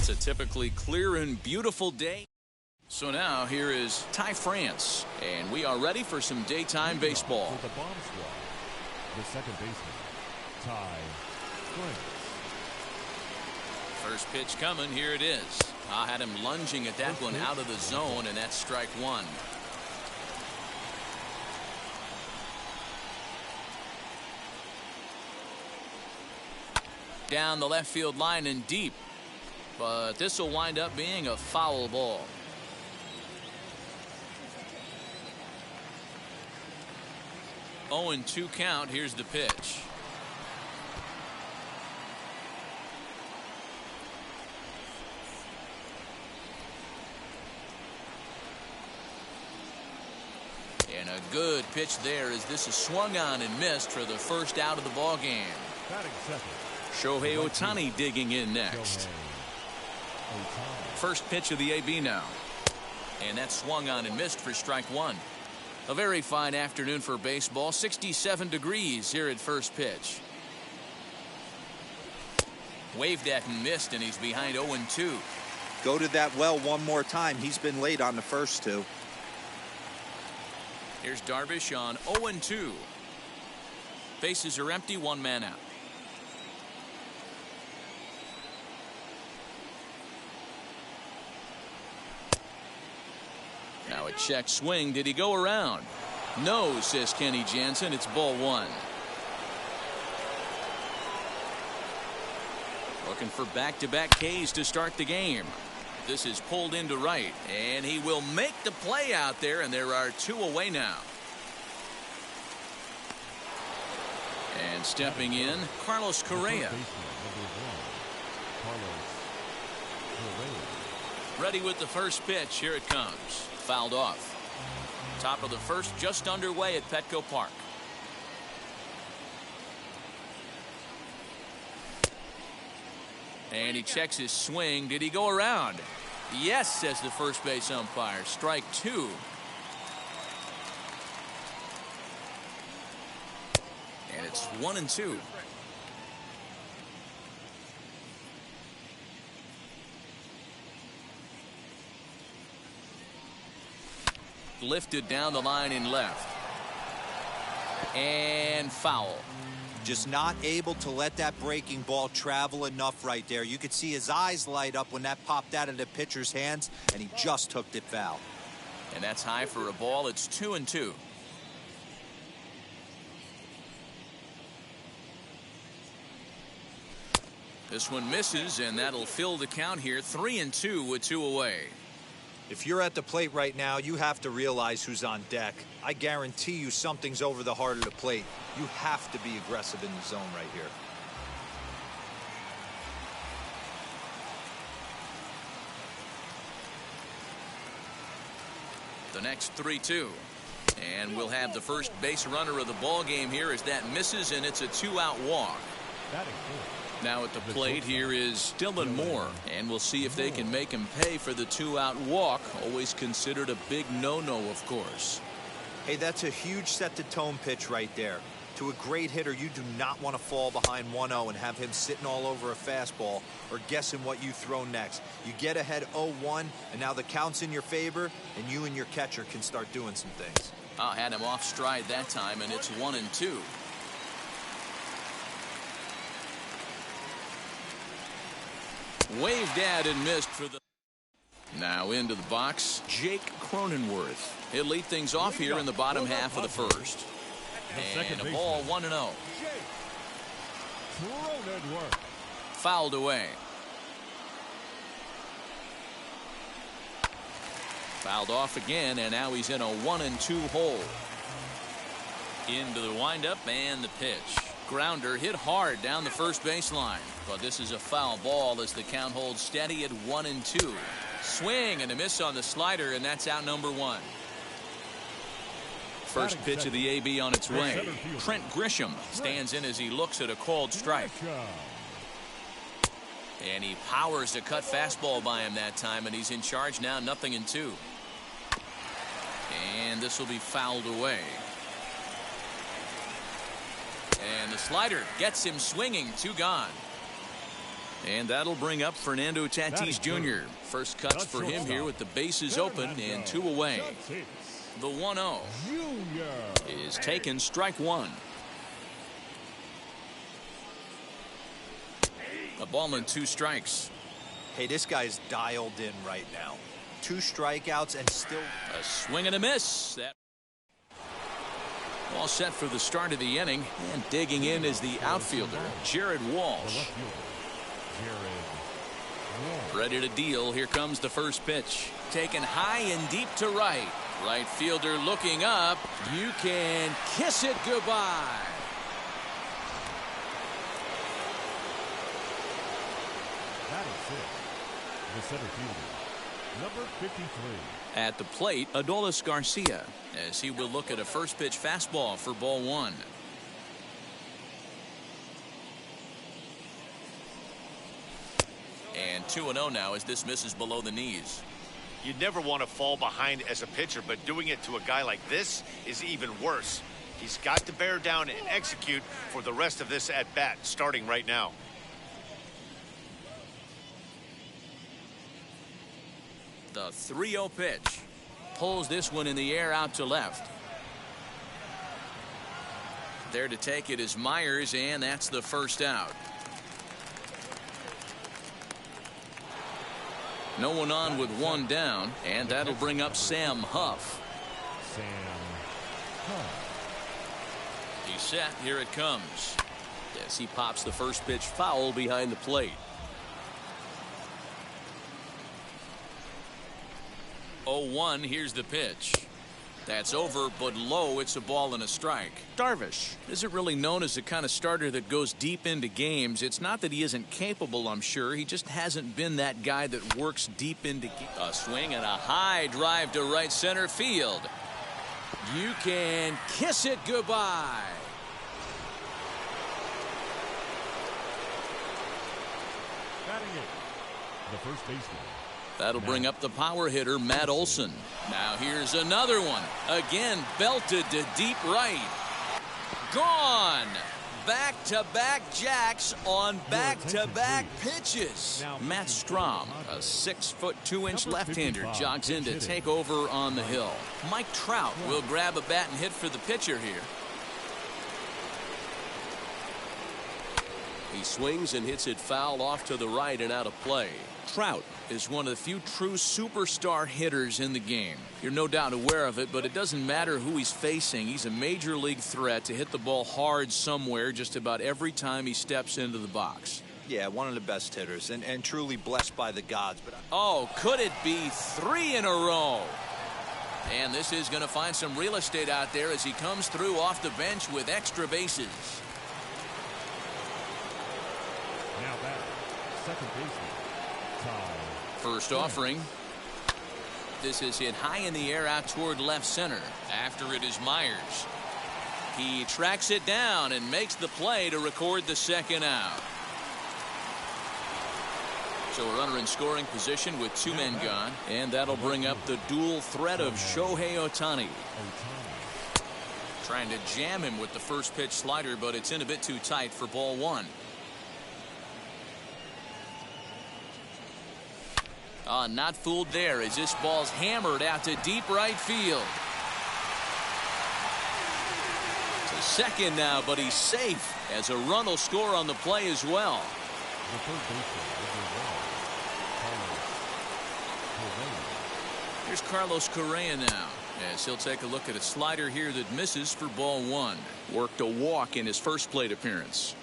It's a typically clear and beautiful day. So now here is Ty France, and we are ready for some daytime baseball. For the bomb squad, the second baseman, Ty France. First pitch coming. Here it is. I had him lunging at that one out of the zone, and that's strike one. Down the left field line and deep, but this will wind up being a foul ball. Oh, and 2 count. Here's the pitch. And a good pitch there as this is swung on and missed for the first out of the ball game. Shohei Ohtani digging in next. First pitch of the AB now. And that swung on and missed for strike one. A very fine afternoon for baseball. 67 degrees here at first pitch. Waved at and missed, and he's behind 0-2. Go to that well one more time. He's been late on the first two. Here's Darvish on 0-2. Bases are empty, 1 man out. Now a check swing. Did he go around? No, says Kenny Jansen. It's ball 1. Looking for back-to-back Ks to start the game. This is pulled into right, and he will make the play out there, and there are 2 away now. And stepping in, Carlos Correa. Ready with the first pitch. Here it comes. Fouled off. Top of the first just underway at Petco Park. And he checks his swing. Did he go around? Yes, says the first base umpire. Strike 2. And it's 1-2. Lifted down the line in left. And foul. Just not able to let that breaking ball travel enough right there. You could see his eyes light up when that popped out of the pitcher's hands, and he just hooked it foul. And that's high for a ball. It's 2-2. This one misses, and that'll fill the count here. 3-2 with 2 away. If you're at the plate right now, you have to realize who's on deck. I guarantee you something's over the heart of the plate. You have to be aggressive in the zone right here. The next 3-2. And we'll have the first base runner of the ball game here as that misses, and it's a 2-out walk. Now at the plate here is Dylan Moore, and we'll see if they can make him pay for the 2-out walk. Always considered a big no-no, of course. Hey, that's a huge set-the-tone pitch right there. To a great hitter, you do not want to fall behind 1-0 and have him sitting all over a fastball or guessing what you throw next. You get ahead 0-1, and now the count's in your favor, and you and your catcher can start doing some things. I had him off stride that time, and it's 1-2. Waved at and missed for the. Now into the box, Jake Cronenworth. He'll lead things off here in the bottom half of the first. And a ball 1-0. Fouled away. Fouled off again, and now he's in a 1-2 hole. Into the windup and the pitch. Grounder hit hard down the first baseline, but this is a foul ball as the count holds steady at 1-2. Swing and a miss on the slider, and that's out number 1. First pitch of the AB on its way. Trent Grisham stands in as he looks at a called strike. And he powers a cut fastball by him that time, and he's in charge now, 0-2. And this will be fouled away. And the slider gets him swinging. 2 gone. And that'll bring up Fernando Tatis Jr. First cuts for him here with the bases open and 2 away. The 1-0 is taken, strike 1. A ball and 2 strikes. Hey, this guy's dialed in right now. 2 strikeouts and still A swing and a miss. That all set for the start of the inning, and digging in is the outfielder, Jared Walsh. Ready to deal. Here comes the first pitch. Taken high and deep to right. Right fielder looking up. You can kiss it goodbye. That is it. The center fielder, number 53. At the plate, Adolis Garcia, as he will look at a first pitch fastball for ball 1. And 2-0 now as this misses below the knees. You'd never want to fall behind as a pitcher, but doing it to a guy like this is even worse. He's got to bear down and execute for the rest of this at bat, starting right now. The 3-0 pitch. Pulls this one in the air out to left. There to take it is Myers, and that's the first out. No one on with 1 down, and that'll bring up Sam Huff. He's set. Here it comes. Yes, he pops the first pitch foul behind the plate. 0-1. Here's the pitch. That's over, but low. It's a ball and a strike. Darvish isn't really known as the kind of starter that goes deep into games. It's not that he isn't capable, I'm sure. He just hasn't been that guy that works deep into games. A swing and a high drive to right center field. You can kiss it goodbye. Batting it, the first baseman. That'll bring up the power hitter, Matt Olson. Now here's another one. Again, belted to deep right. Gone. Back-to-back jacks on back-to-back pitches. Matt Strahm, a 6'2" left-hander, jogs in to take over on the hill. Mike Trout will grab a bat and hit for the pitcher here. He swings and hits it foul off to the right and out of play. Trout is one of the few true superstar hitters in the game. You're no doubt aware of it, but it doesn't matter who he's facing. He's a major league threat to hit the ball hard somewhere just about every time he steps into the box. Yeah, one of the best hitters and truly blessed by the gods. But oh, could it be 3 in a row? And this is going to find some real estate out there as he comes through off the bench with extra bases. Now back, second baseman. First offering. This is hit high in the air out toward left center. After it is Myers. He tracks it down and makes the play to record the second out. So a runner in scoring position with 2 men gone, and that'll bring up the dual threat of Shohei Ohtani. Trying to jam him with the first pitch slider, but it's in a bit too tight for ball 1. Not fooled there as this ball's hammered out to deep right field. To second now, but he's safe as a run will score on the play as well. The third baseman. Here's Carlos Correa now as he'll take a look at a slider here that misses for ball 1. Worked a walk in his first plate appearance.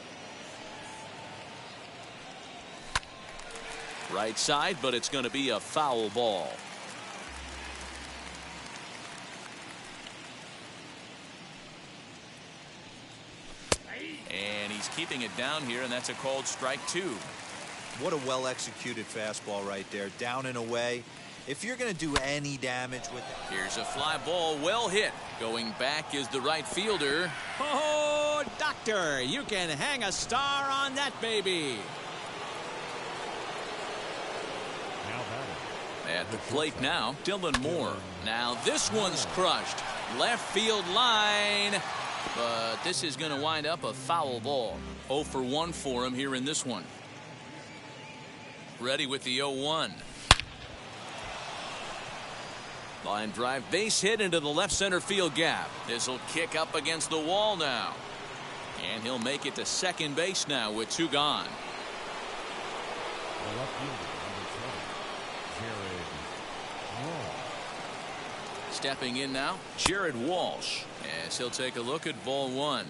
Right side, but it's going to be a foul ball. And he's keeping it down here, and that's a called strike 2. What a well-executed fastball right there, down and away. If you're going to do any damage with it. Here's a fly ball, well hit. Going back is the right fielder. Oh, doctor, you can hang a star on that baby. At the plate now, Dylan Moore. Now this one's crushed. Left field line. But this is going to wind up a foul ball. 0 for 1 for him here in this one. Ready with the 0-1. Line drive, base hit into the left center field gap. This will kick up against the wall now. And he'll make it to second base now with 2 gone. The left fielder, number 20, Jared Walsh. Stepping in now, Jared Walsh, as he'll take a look at ball 1.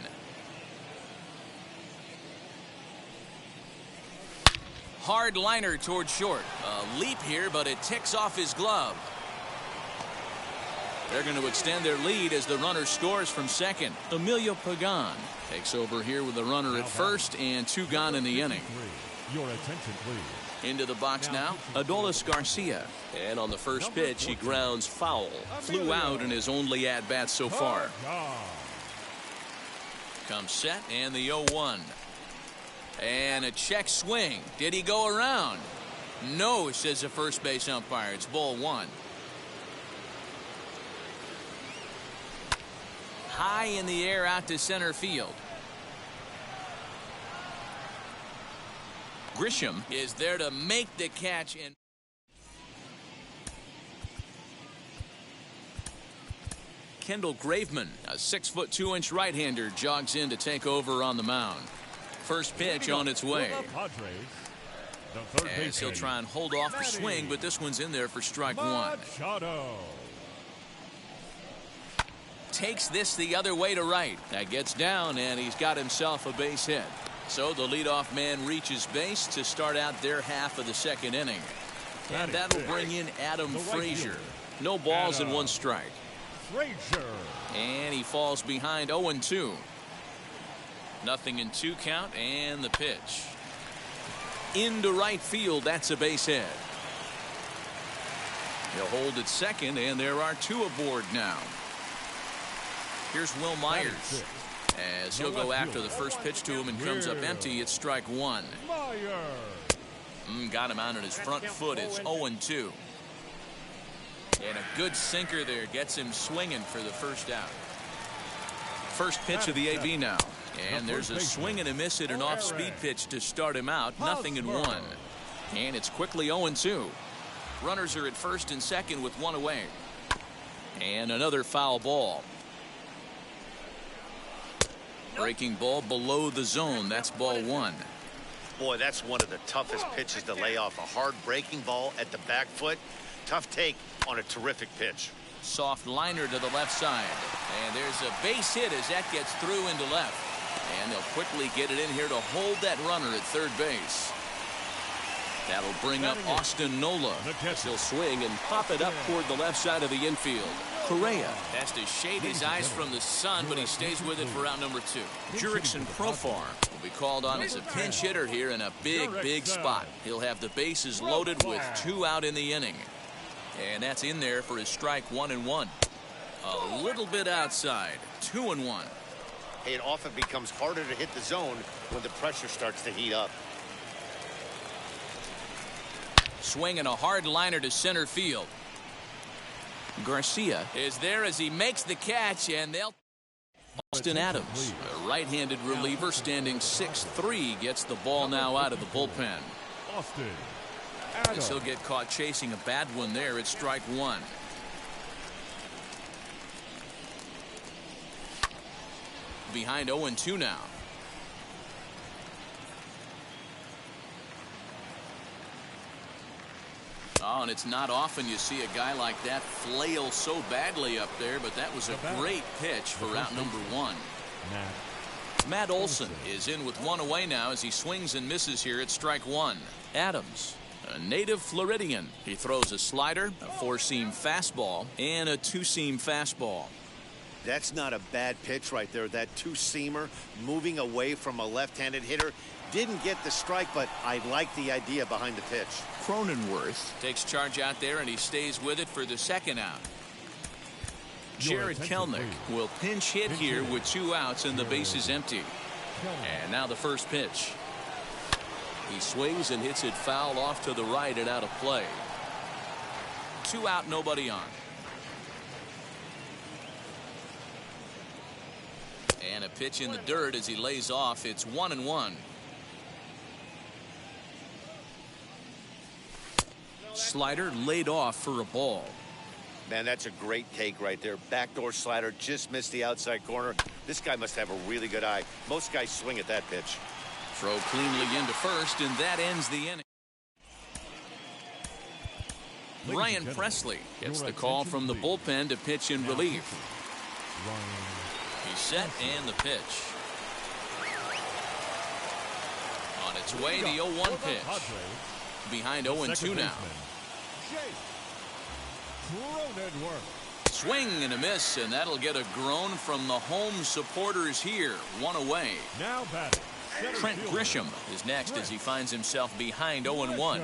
Hard liner toward short. A leap here, but it ticks off his glove. They're going to extend their lead as the runner scores from second. Emilio Pagan takes over here with the runner at first and 2 gone in the inning. Your attention, please. Into the box now, Adolis Garcia. And on the first pitch, he grounds foul. Flew out in his only at-bat so far. Comes set and the 0-1. And a check swing. Did he go around? No, says the first base umpire. It's ball 1. High in the air out to center field. Grisham is there to make the catch. And Kendall Graveman, a 6'2" right-hander, jogs in to take over on the mound. First pitch on its way. As he'll try and hold off the swing, but this one's in there for strike 1. Takes this the other way to right. That gets down, and he's got himself a base hit. So the leadoff man reaches base to start out their half of the second inning. And that'll bring in Adam Frazier. No balls and 1 strike. And he falls behind 0-2. Nothing in 2 count, and the pitch. Into right field, that's a base hit. He'll hold at second, and there are 2 aboard now. Here's Will Myers, as he'll go after the first pitch to him and comes up empty. It's strike 1. Got him out on his front foot. It's 0-2. And a good sinker there gets him swinging for the first out. First pitch of the AB now. And there's a swing and a miss at an off-speed pitch to start him out. Nothing in 1. And it's quickly 0-2. Runners are at first and second with 1 away. And another foul ball. Breaking ball below the zone. That's ball 1. Boy, that's one of the toughest pitches to lay off. A hard breaking ball at the back foot. Tough take on a terrific pitch. Soft liner to the left side. And there's a base hit as that gets through into left. And they'll quickly get it in here to hold that runner at third base. That'll bring up Austin Nola. He'll swing and pop it up toward the left side of the infield. Correa has to shade his eyes from the sun, but he stays with it for out number 2. Jurickson Profar will be called on as a pinch hitter here in a big spot. He'll have the bases loaded with 2 out in the inning. And that's in there for his strike 1-1. A little bit outside. 2-1. It often becomes harder to hit the zone when the pressure starts to heat up. Swinging a hard liner to center field. Garcia is there as he makes the catch, and they'll. Austin Adams, a right-handed reliever standing 6'3", gets the ball now out of the bullpen. Austin As he'll get caught chasing a bad one there. It's strike 1. Behind 0-2 now. Oh, and it's not often you see a guy like that flail so badly up there, but that was a great pitch for out number 1. Matt Olson is in with 1 away now as he swings and misses here at strike 1. Adams, a native Floridian. He throws a slider, a 4-seam fastball, and a 2-seam fastball. That's not a bad pitch right there. That 2-seamer moving away from a left-handed hitter. Didn't get the strike, but I like the idea behind the pitch. Cronenworth takes charge out there, and he stays with it for the second out. Jared Kelnick will pinch hit here with 2 outs and the base is empty. And now the first pitch. He swings and hits it foul off to the right and out of play. 2 out, nobody on. And a pitch in the dirt as he lays off. It's 1-1. slider laid off for a ball. Man, that's a great take right there. Backdoor slider just missed the outside corner. This guy must have a really good eye. Most guys swing at that pitch. Throw cleanly into first, and that ends the inning. Ryan Presley gets the call from the bullpen to pitch in relief. He's set, and the pitch. On its way, the 0-1 pitch. Behind 0-2 now. Swing and a miss, and that'll get a groan from the home supporters here. One away. Now batting. Trent Grisham is next as he finds himself behind 0-1.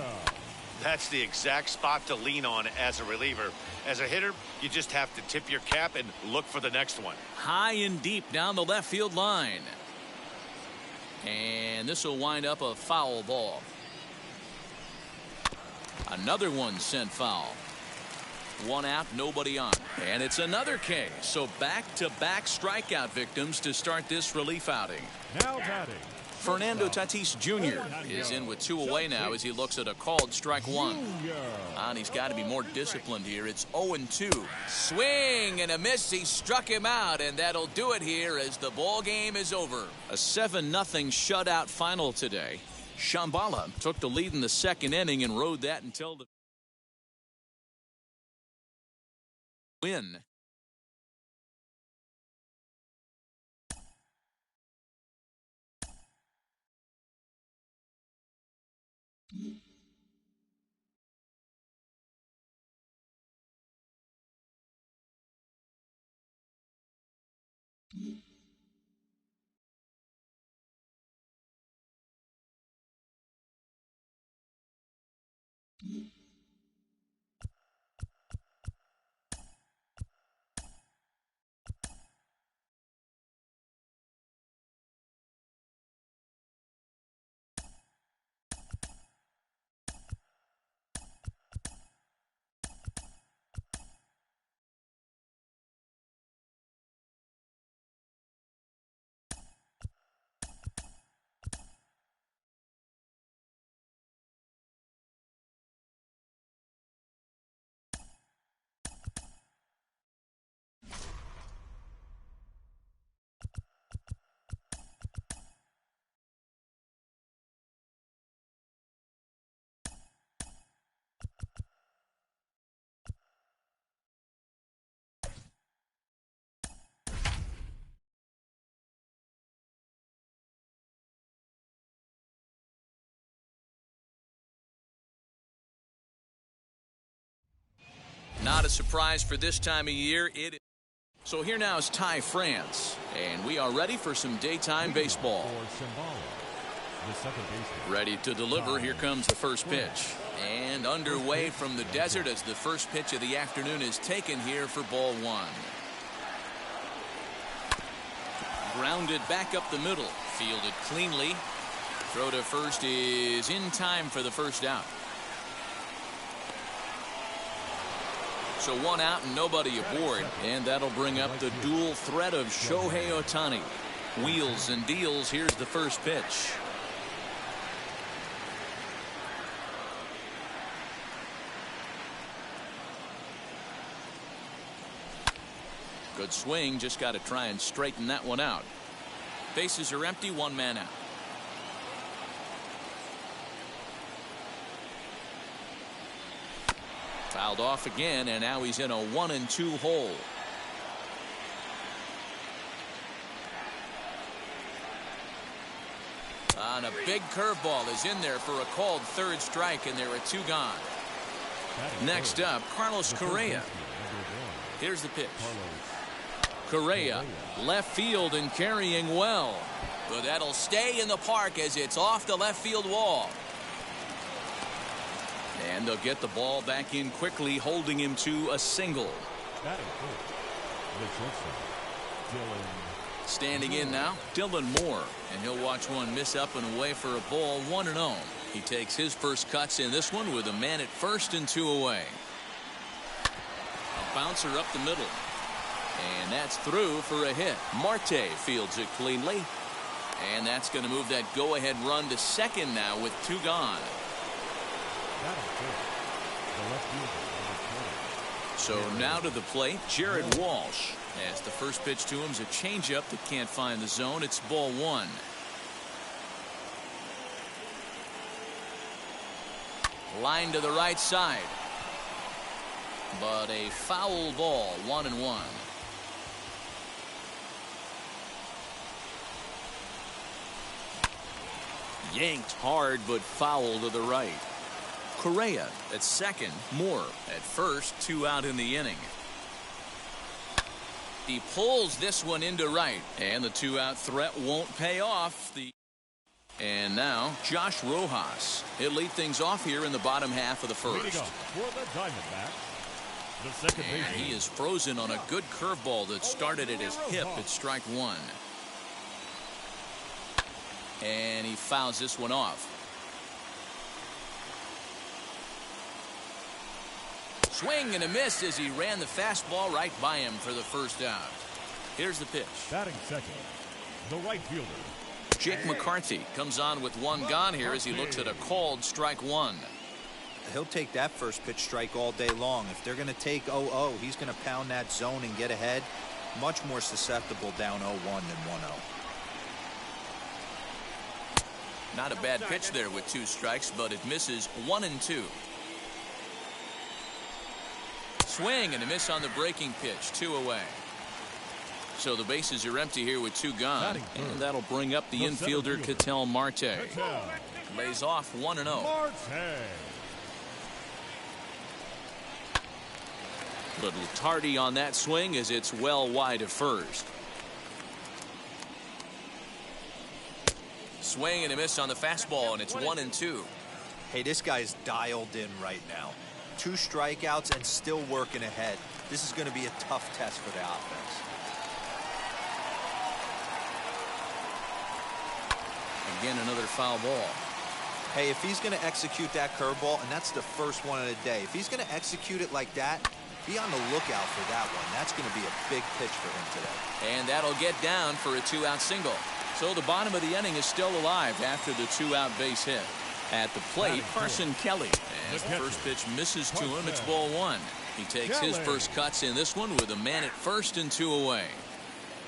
That's the exact spot to lean on as a reliever. As a hitter, you just have to tip your cap and look for the next one. High and deep down the left field line. And this will wind up a foul ball. Another one sent foul. One out, nobody on. And it's another K. So back-to-back strikeout victims to start this relief outing. Now batting. Fernando Tatis Jr. is in with 2 away now as he looks at a called strike 1. And he's got to be more disciplined here. It's 0-2. Swing and a miss. He struck him out, and that'll do it here as the ball game is over. A 7-0 shutout final today. Shambhala took the lead in the second inning and rode that until the win. Not a surprise for this time of year. It is. So here now is Ty France, and we are ready for some daytime baseball. Ready to deliver. Here comes the first pitch. And underway from the desert as the first pitch of the afternoon is taken here for ball 1. Grounded back up the middle. Fielded cleanly. Throw to first is in time for the first out. So 1 out and nobody aboard, and that'll bring up the dual threat of Shohei Ohtani. Wheels and deals. Here's the first pitch. Good swing, just got to try and straighten that one out. Bases are empty, 1 man out. Fouled off again, and now he's in a 1-2 hole. On a big curveball is in there for a called third strike, and there are 2 gone. Next up, Carlos Correa. Here's the pitch. Correa, left field and carrying well. But that'll stay in the park as it's off the left field wall. And they'll get the ball back in quickly, holding him to a single. Standing in now, Dylan Moore, and he'll watch one miss up and away for a ball, 1-0. He takes his first cuts in this one with a man at first and 2 away. A bouncer up the middle, and that's through for a hit. Marte fields it cleanly, and that's going to move that go-ahead run to second now with 2 gone. The left fielder, number 20. So now to the plate, Jared Walsh. As the first pitch to him is a changeup that can't find the zone. It's ball one. Line to the right side. But a foul ball, 1-1. Yanked hard, but foul to the right. Correa at second, Moore at first, 2 out in the inning. He pulls this one into right, and the 2-out threat won't pay off. And now Josh Rojas. He'll lead things off here in the bottom half of the first. Leading up for the Diamondbacks, the second And baseman. he is frozen on a good curveball that started at his hip at strike one. And he fouls this one off. Swing and a miss as he ran the fastball right by him for the first out. Here's the pitch. Batting second, the right fielder. Jake McCarthy comes on with one gone here as he looks at a called strike one. He'll take that first pitch strike all day long. If they're going to take 0-0, he's going to pound that zone and get ahead. Much more susceptible down 0-1 than 1-0. Not a bad pitch there with 2 strikes, but it misses 1-2. Swing and a miss on the breaking pitch, 2 away. So the bases are empty here with 2 gone, and that'll bring up the infielder Ketel Marte. Lays off 1-0. Marte. Little tardy on that swing as it's well wide of first. Swing and a miss on the fastball, and it's 1-2. Hey, this guy's dialed in right now. 2 strikeouts and still working ahead. This is going to be a tough test for the offense. Again, another foul ball. Hey, if he's going to execute that curveball, and that's the first one of the day, if he's going to execute it like that, be on the lookout for that one. That's going to be a big pitch for him today. And that'll get down for a 2-out single. So the bottom of the inning is still alive after the 2-out base hit. At the plate, Carson Kelly. As the first pitch misses to him, it's ball one. He takes his first cuts in this one with a man at first and 2 away.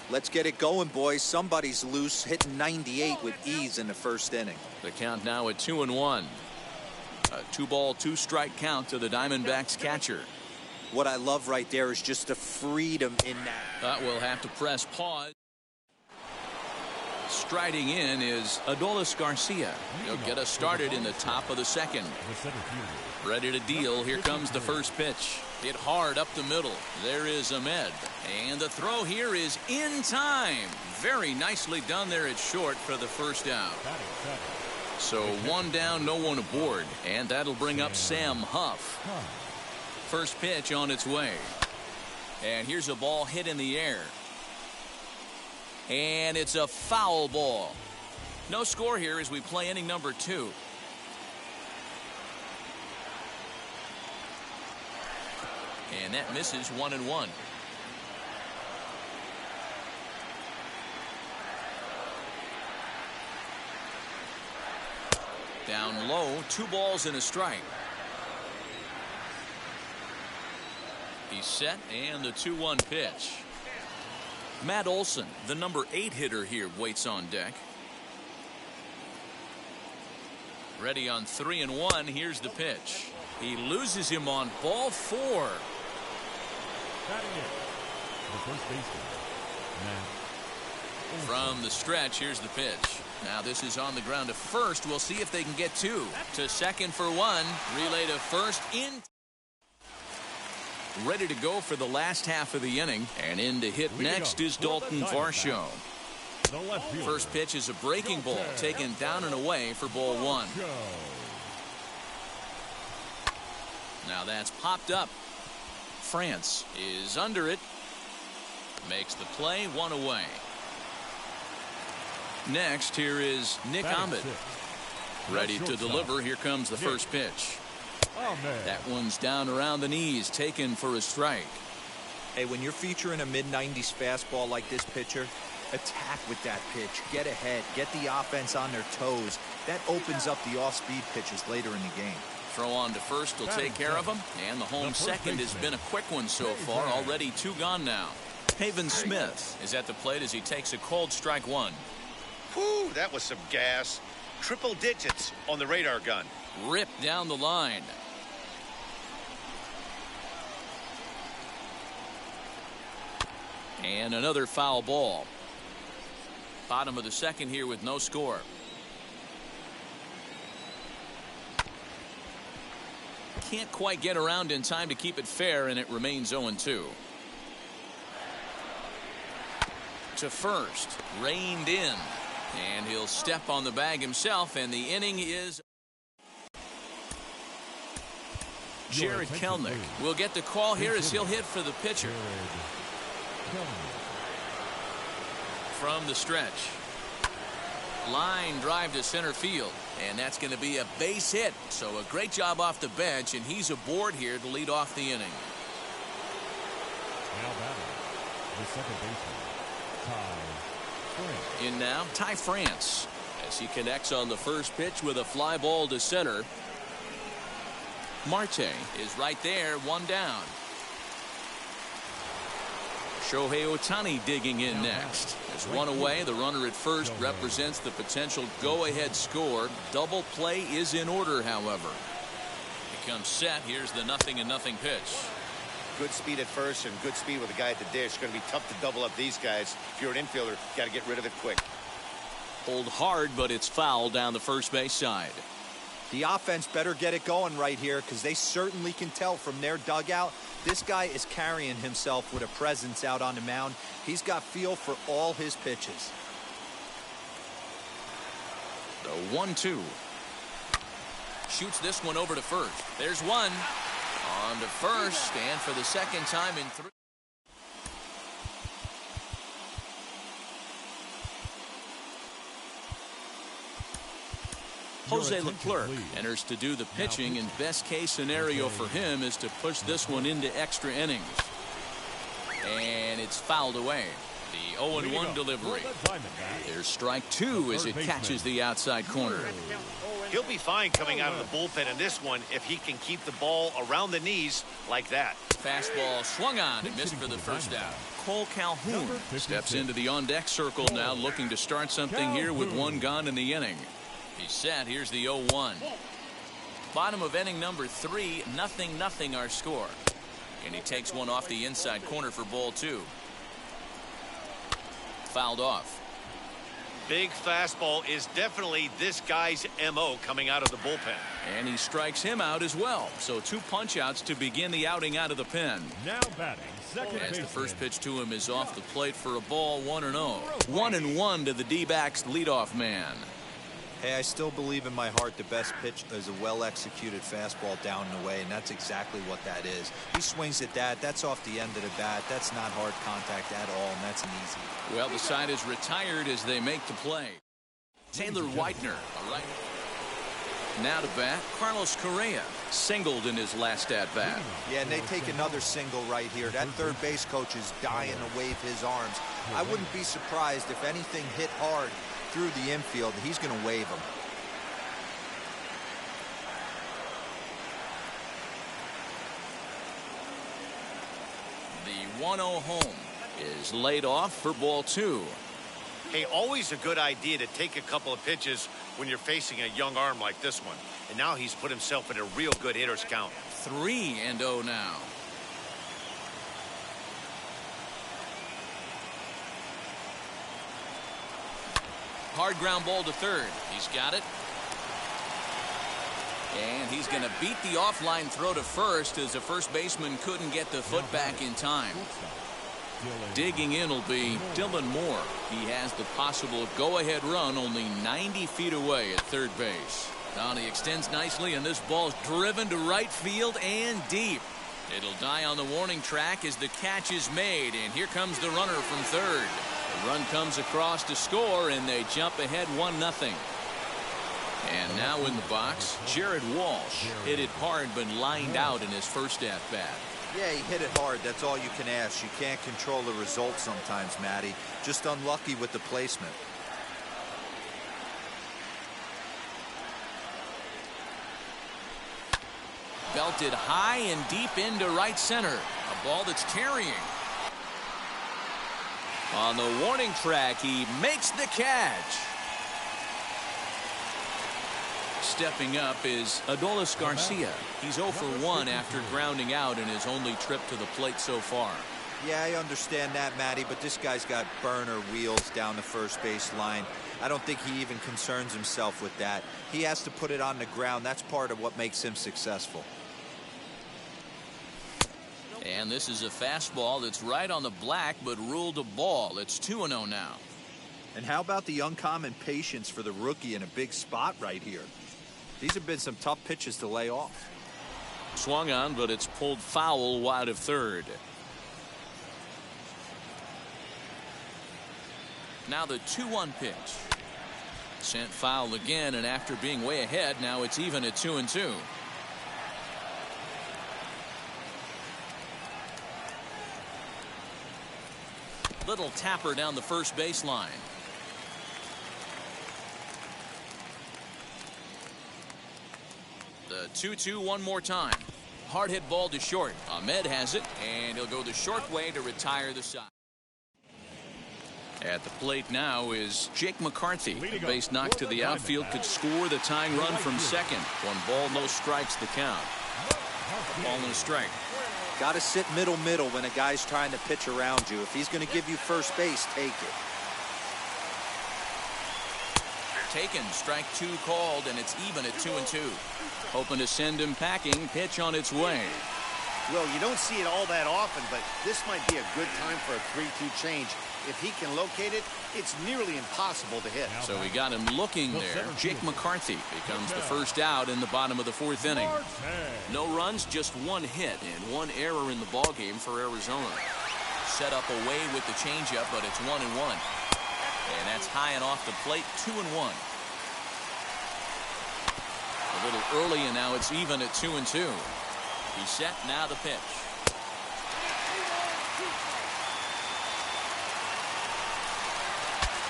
Let's get it going, boys. Somebody's loose, hitting 98 with ease in the first inning. The count now at 2-1. A 2-ball, 2-strike count to the Diamondbacks catcher. What I love right there is just the freedom in that. We'll have to press pause. Striding in is Adolis Garcia. He'll get us started in the top of the second. The center fielder. Ready to deal. Here comes the first pitch. Hit hard up the middle. There is Ahmed. And the throw here is in time. Very nicely done there at short for the first out. Batting second. So 1 down, no one aboard. And that'll bring up Sam Huff. First pitch on its way. And here's a ball hit in the air. And it's a foul ball. No score here as we play inning number 2. And that misses 1-1. Down low, 2 balls and a strike. He's set, and the 2-1 pitch. Matt Olson, the number 8 hitter here, waits on deck. Ready on 3-1. Here's the pitch. He loses him on ball 4. Batting in, the first baseman, Matt. From the stretch, here's the pitch. Now this is on the ground to first. We'll see if they can get 2. To second for 1. Relay to first in. Ready to go for the last half of the inning. And in to hit next is Dalton Varsho. First pitch is a breaking ball taken down and away for ball 1. Now that's popped up. France is under it. Makes the play, 1 away. Next, here is Nick Ahmed. Ready to deliver. Here comes the first pitch. That one's down around the knees, taken for a strike. Hey, when you're featuring a mid-90s fastball like this pitcher, attack with that pitch. Get ahead. Get the offense on their toes. That opens up the off-speed pitches later in the game. Throw on to first will take care of him, and the home second has been a quick one so far. Already 2 gone now. Haven Smith is at the plate as he takes a cold strike 1. Whew, that was some gas. Triple digits on the radar gun. Ripped down the line. And another foul ball. Bottom of the second here with no score. Can't quite get around in time to keep it fair, and it remains 0-2. To first, reined in, and he'll step on the bag himself, and the inning is. Jared Kelnick will get the call here as he'll hit for the pitcher. From the stretch. Line drive to center field, and that's going to be a base hit. So a great job off the bench, and he's aboard here to lead off the inning. Now batting, the second baseman, Ty France. In now, Ty France, as he connects on the first pitch with a fly ball to center. Marte is right there, 1 down. Shohei Ohtani digging in next. There's 1 away. The runner at first represents the potential go-ahead score. Double play is in order, however. He comes set. Here's the 0-0 pitch. Good speed at first and good speed with the guy at the dish. It's going to be tough to double up these guys. If you're an infielder, got to get rid of it quick. Pulled hard, but it's foul down the first base side. The offense better get it going right here, because they certainly can tell from their dugout this guy is carrying himself with a presence out on the mound. He's got feel for all his pitches. The 1-2. Shoots this one over to first. There's one. On to first, and for the second time in 3. Jose Leclerc enters to do the pitching, and best case scenario for him is to push this one into extra innings. And it's fouled away. The 0-1 delivery. There's strike 2 as it catches the outside corner. He'll be fine coming out of the bullpen in this one if he can keep the ball around the knees like that. Fastball swung on and missed for the first out. Cole Calhoun steps into the on-deck circle now, looking to start something here with 1 gone in the inning. He's set. Here's the 0-1. Bottom of inning number 3, 0-0 our score. And he takes one off the inside corner for ball 2. Fouled off. Big fastball is definitely this guy's MO coming out of the bullpen. And he strikes him out as well. So 2 punch-outs to begin the outing out of the pen. Now batting, second As the baseman. first pitch to him is off the plate for a ball, 1-0. 1-1 to the D-backs leadoff man. Hey, I still believe in my heart the best pitch is a well-executed fastball down and away, and that's exactly what that is. He swings at that. That's off the end of the bat. That's not hard contact at all, and that's an easy. Well, the side is retired as they make the play. Taylor Whitener, all right. Now to bat, Carlos Correa singled in his last at-bat. Yeah, and they take another single right here. That third base coach is dying to wave his arms. I wouldn't be surprised if anything hit hard through the infield. He's going to wave him. The 1-0 home is laid off for ball 2. Hey, always a good idea to take a couple of pitches when you're facing a young arm like this one. And now he's put himself in a real good hitter's count. 3-0 now. Hard ground ball to third. He's got it. And he's going to beat the offline throw to first as the first baseman couldn't get the foot back in time. Digging in will be Dylan Moore. He has the possible go-ahead run only 90 feet away at third base. Now he extends nicely, and this ball's driven to right field and deep. It'll die on the warning track as the catch is made, and here comes the runner from third. The run comes across to score, and they jump ahead 1-0. And now in the box, Jared Walsh hit it hard but lined out in his first at-bat. Yeah, he hit it hard. That's all you can ask. You can't control the result sometimes, Matty. Just unlucky with the placement. belted high and deep into right center. A ball that's carrying. On the warning track, he makes the catch. Stepping up is Adolis Garcia. He's 0 for 1 after grounding out in his only trip to the plate so far. Yeah, I understand that, Matty, but this guy's got burner wheels down the first base line. I don't think he even concerns himself with that. He has to put it on the ground. That's part of what makes him successful. And this is a fastball that's right on the black, but ruled a ball. It's 2-0 now. And how about the uncommon patience for the rookie in a big spot right here? These have been some tough pitches to lay off. Swung on, but it's pulled foul wide of third. Now the 2-1 pitch. Sent foul again, and after being way ahead, now it's even at 2-2. Little tapper down the first baseline. The 2-2 one more time. Hard hit ball to short. Ahmed has it, and he'll go the short way to retire the side. At the plate now is Jake McCarthy. A base knock to the outfield could score the tying run from second. 1 ball, no strikes the count. Ball and a strike. Got to sit middle when a guy's trying to pitch around you. If he's going to give you first base, take it. Taken, strike 2 called, and it's even at 2-2. Hoping to send him packing. Pitch on its way. Well, you don't see it all that often, but this might be a good time for a 3-2 change. If he can locate it, it's nearly impossible to hit. So we got him looking there. Jake McCarthy becomes the first out in the bottom of the 4th inning. No runs, just 1 hit and 1 error in the ballgame for Arizona. Set up away with the changeup, but it's 1-1. And that's high and off the plate, 2-1. A little early, and now it's even at 2-2. He's set, now the pitch.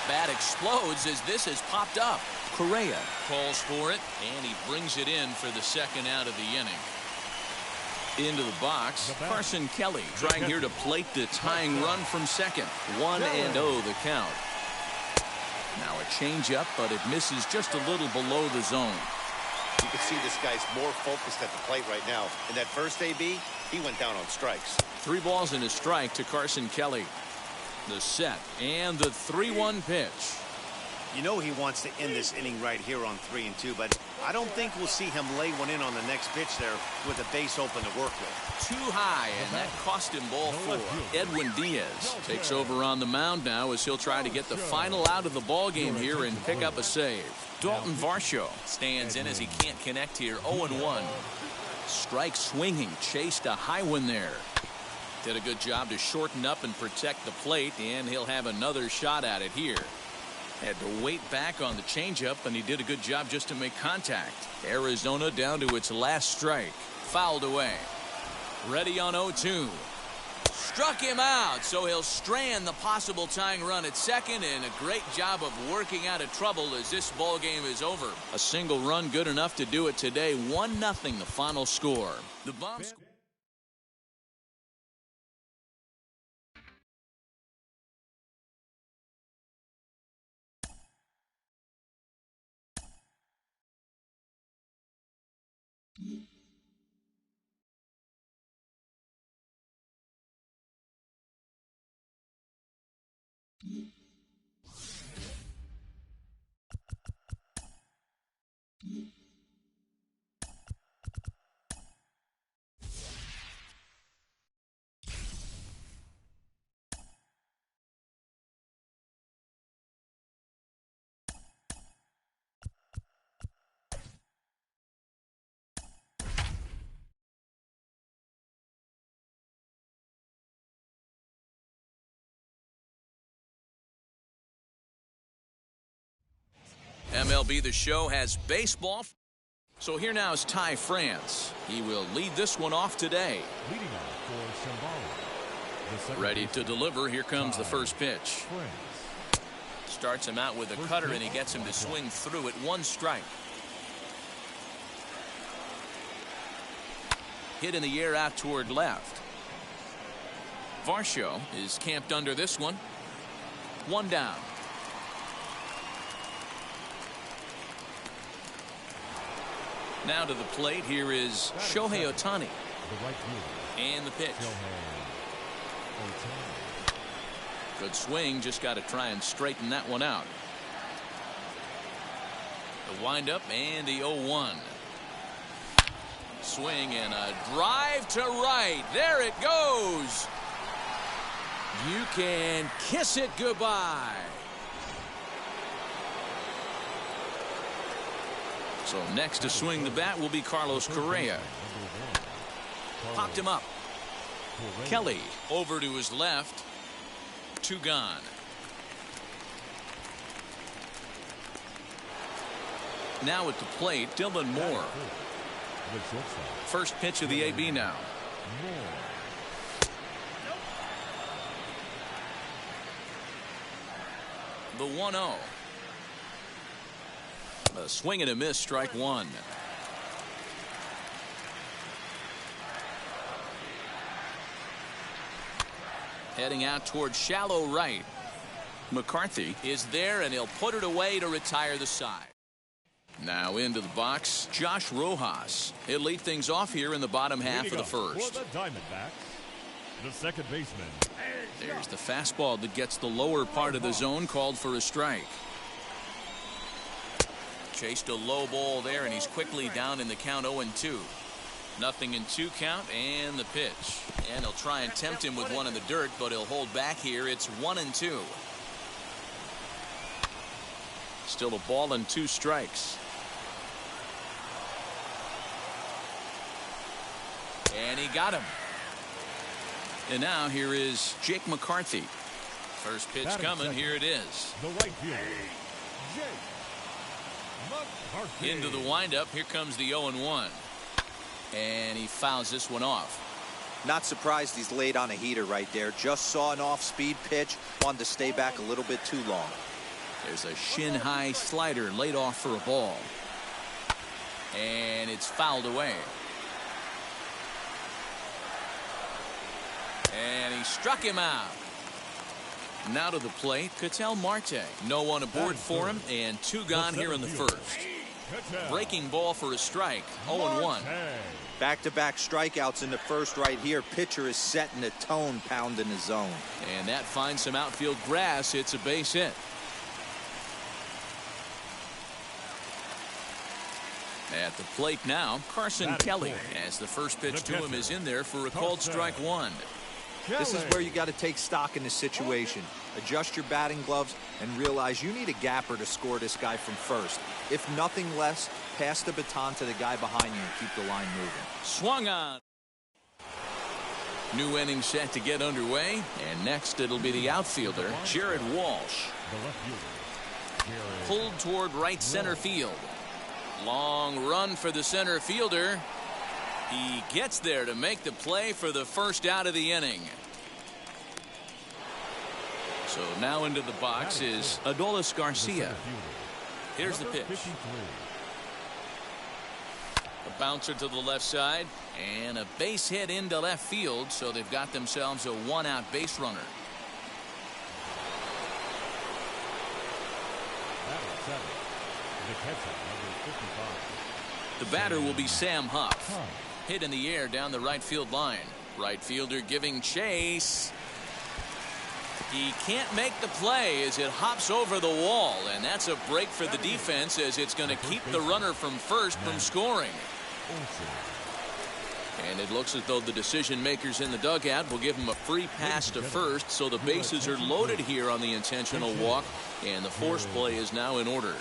Bat explodes as this has popped up. Correa calls for it, and he brings it in for the second out of the inning. Into the box, Carson Kelly trying here to plate the tying run from second. 1-0 the count. Now a changeup, but it misses just a little below the zone. You can see this guy's more focused at the plate right now. In that first AB, he went down on strikes. 3 balls and a strike to Carson Kelly. The set and the 3-1 pitch. You know he wants to end this inning right here on 3-2, but I don't think we'll see him lay one in on the next pitch there with a base open to work with. Too high, and that cost him ball 4. Edwin Diaz takes over on the mound now as he'll try to get the final out of the ball game here and pick up a save. Dalton Varsho stands in as he can't connect here. 0-1. Strike swinging, chased a high one there. Did a good job to shorten up and protect the plate, and he'll have another shot at it here. Had to wait back on the changeup, and he did a good job just to make contact. Arizona down to its last strike. Fouled away. Ready on 0-2. Struck him out, so he'll strand the possible tying run at second, and a great job of working out of trouble as this ball game is over. A single run good enough to do it today. 1-0 the final score. The bomb score. MLB The Show has baseball. So here now is Ty France. He will lead this one off today. Leading off for Shambhala. Ready to deliver. Here comes the first pitch. Starts him out with a cutter, and he gets him to swing through it. 1 strike. hit in the air out toward left. Varsho is camped under this one. One down. Now to the plate, here is Shohei Ohtani. And the pitch. Good swing, just got to try and straighten that one out. The windup and the 0-1. Swing and a drive to right. There it goes. You can kiss it goodbye. So next to swing the bat will be Carlos Correa. Popped him up. Kelly over to his left. 2 gone. Now at the plate, Dylan Moore. First pitch of the AB now. The 1-0. A swing and a miss, strike one. Heading out towards shallow right. McCarthy is there, and he'll put it away to retire the side. Now into the box, Josh Rojas. He'll lead things off here in the bottom half of the first. For the Diamondbacks, the second baseman. There's the fastball that gets the lower part of the zone, called for a strike. Chased a low ball there, and he's quickly down in the count 0-2. Nothing in 2 count, and the pitch. And he'll try and tempt him with one in the dirt, but he'll hold back here. It's 1-2. Still a ball and 2 strikes. And he got him. And now here is Jake McCarthy. First pitch coming. Here it is. The right fielder, Jake McCarthy. Into the windup. Here comes the 0-1. And he fouls this one off. Not surprised he's laid on a heater right there. Just saw an off-speed pitch. Wanted to stay back a little bit too long. There's a shin-high slider laid off for a ball. And it's fouled away. And he struck him out. Now to the plate, Ketel Marte. No one aboard for him, and 2 gone here in the first. Breaking ball for a strike. 0-1. Back-to-back strikeouts in the first right here. Pitcher is setting the tone, pounding the zone. And that finds some outfield grass. It's a base hit. At the plate now, Carson Kelly, as the first pitch to him is in there for a called strike one. This is where you got to take stock in the situation. Adjust your batting gloves and realize you need a gapper to score this guy from first. If nothing less, pass the baton to the guy behind you and keep the line moving. Swung on. New inning set to get underway, and next it'll be the outfielder, Jared Walsh. Pulled toward right center field. Long run for the center fielder. He gets there to make the play for the first out of the inning. So now into the box is Adolis Garcia. Here's the pitch. A bouncer to the left side and a base hit into left field, so they've got themselves a 1-out base runner. The batter will be Sam Huff. Hit in the air down the right field line. Right fielder giving chase. He can't make the play as it hops over the wall, and that's a break for the defense, as it's going to keep the runner from first from scoring. And it looks as though the decision makers in the dugout will give him a free pass to first, so the bases are loaded here on the intentional walk, and the force play is now in order.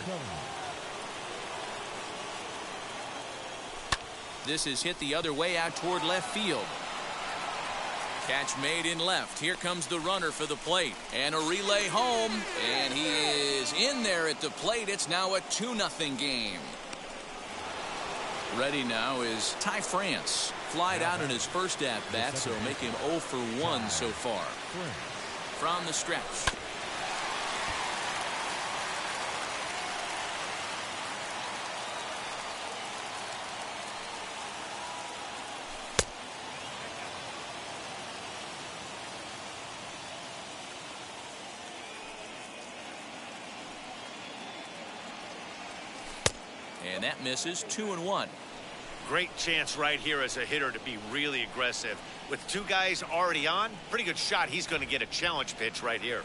This is hit the other way out toward left field. Catch made in left. Here comes the runner for the plate. And a relay home. And he is in there at the plate. It's now a 2-0 game. Ready now is Ty France. Flied out in his first at-bat, so make him 0 for 1 so far. From the stretch. And that misses 2-1. Great chance right here as a hitter to be really aggressive. With two guys already on, pretty good shot. He's going to get a challenge pitch right here.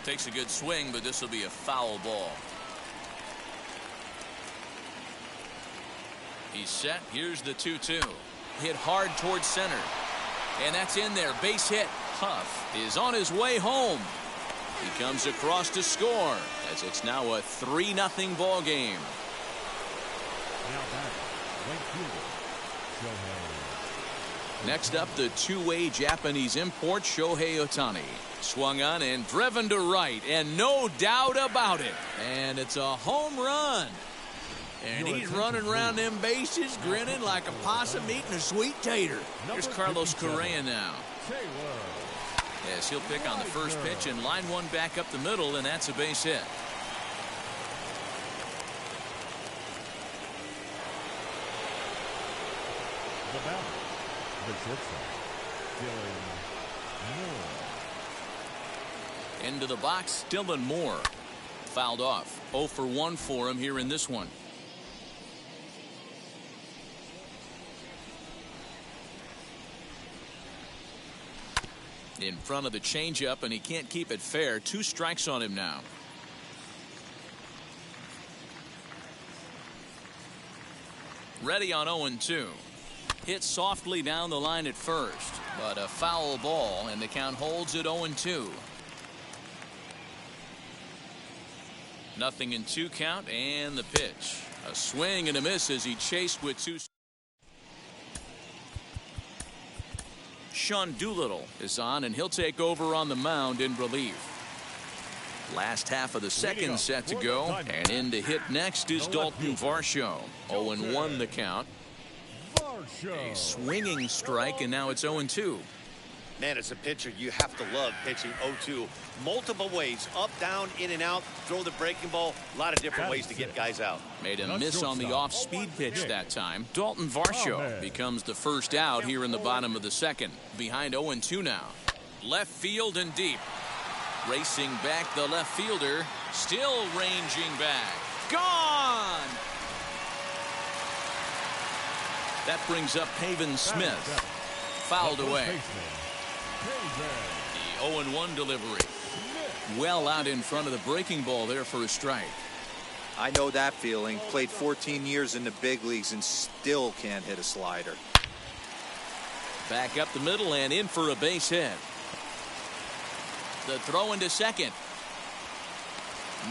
Takes a good swing, but this will be a foul ball. He's set. Here's the 2-2. Hit hard towards center. And that's in there. Base hit. Huff is on his way home. He comes across to score as it's now a 3-0 ball game. Now back, right fielder, Shohei. Next up, the two-way Japanese import Shohei Ohtani. Swung on and driven to right, and no doubt about it. And it's a home run. And he's running around them bases grinning like a possum eating a sweet tater. Here's Carlos Correa now. Yes, he'll pick on the first pitch and line one back up the middle, and that's a base hit. The batter, the shortstop, Dylan Moore. Into the box, Dylan Moore. Fouled off. 0 for 1 for him here in this one. In front of the changeup, and he can't keep it fair. 2 strikes on him now. Ready on 0-2. Hit softly down the line at first, but a foul ball, and the count holds at 0-2. Nothing in 2 count, and the pitch. A swing and a miss as he chased with 2. Sean Doolittle is on, and he'll take over on the mound in relief. Last half of the second set to go, and in to hit next is Dalton Varsho. 0-1 the count. A swinging strike, and now it's 0-2. Man, as a pitcher, you have to love pitching 0-2 multiple ways, up, down, in and out, throw the breaking ball, a lot of different ways to get guys out. Made a miss on the off-speed pitch that time. Dalton Varsho becomes the first out here in the bottom of the second. Behind 0-2 now. Left field and deep. Racing back the left fielder. Still ranging back. Gone! That brings up Pavin Smith. Fouled away. The 0-1 delivery. Well out in front of the breaking ball there for a strike. I know that feeling. Played 14 years in the big leagues and still can't hit a slider. Back up the middle and in for a base hit. The throw into second.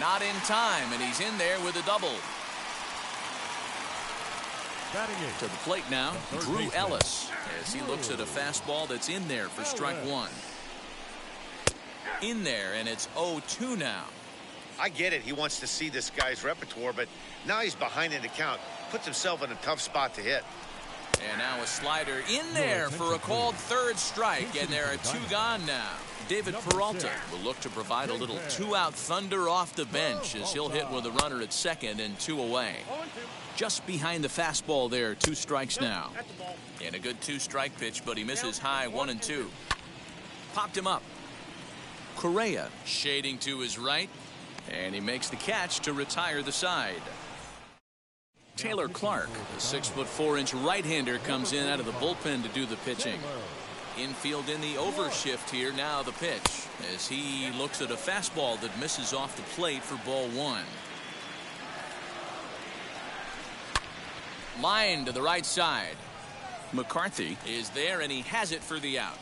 Not in time, and he's in there with a double. To the plate now, Drew Ellis, as he looks at a fastball that's in there for strike 1. In there, and it's 0-2 now. I get it. He wants to see this guy's repertoire, but now he's behind in the count. Puts himself in a tough spot to hit. And now a slider in there for a called third strike, and there are 2 gone now. David Peralta will look to provide a little 2-out thunder off the bench as he'll hit with a runner at second and 2 away. Just behind the fastball there, 2 strikes now. And a good 2-strike pitch, but he misses high 1-2. Popped him up. Correa shading to his right, and he makes the catch to retire the side. Taylor Clark, the 6'4" right-hander, comes in out of the bullpen to do the pitching. Infield in the overshift here. Now the pitch as he looks at a fastball that misses off the plate for ball 1. Line to the right side. McCarthy is there, and he has it for the out.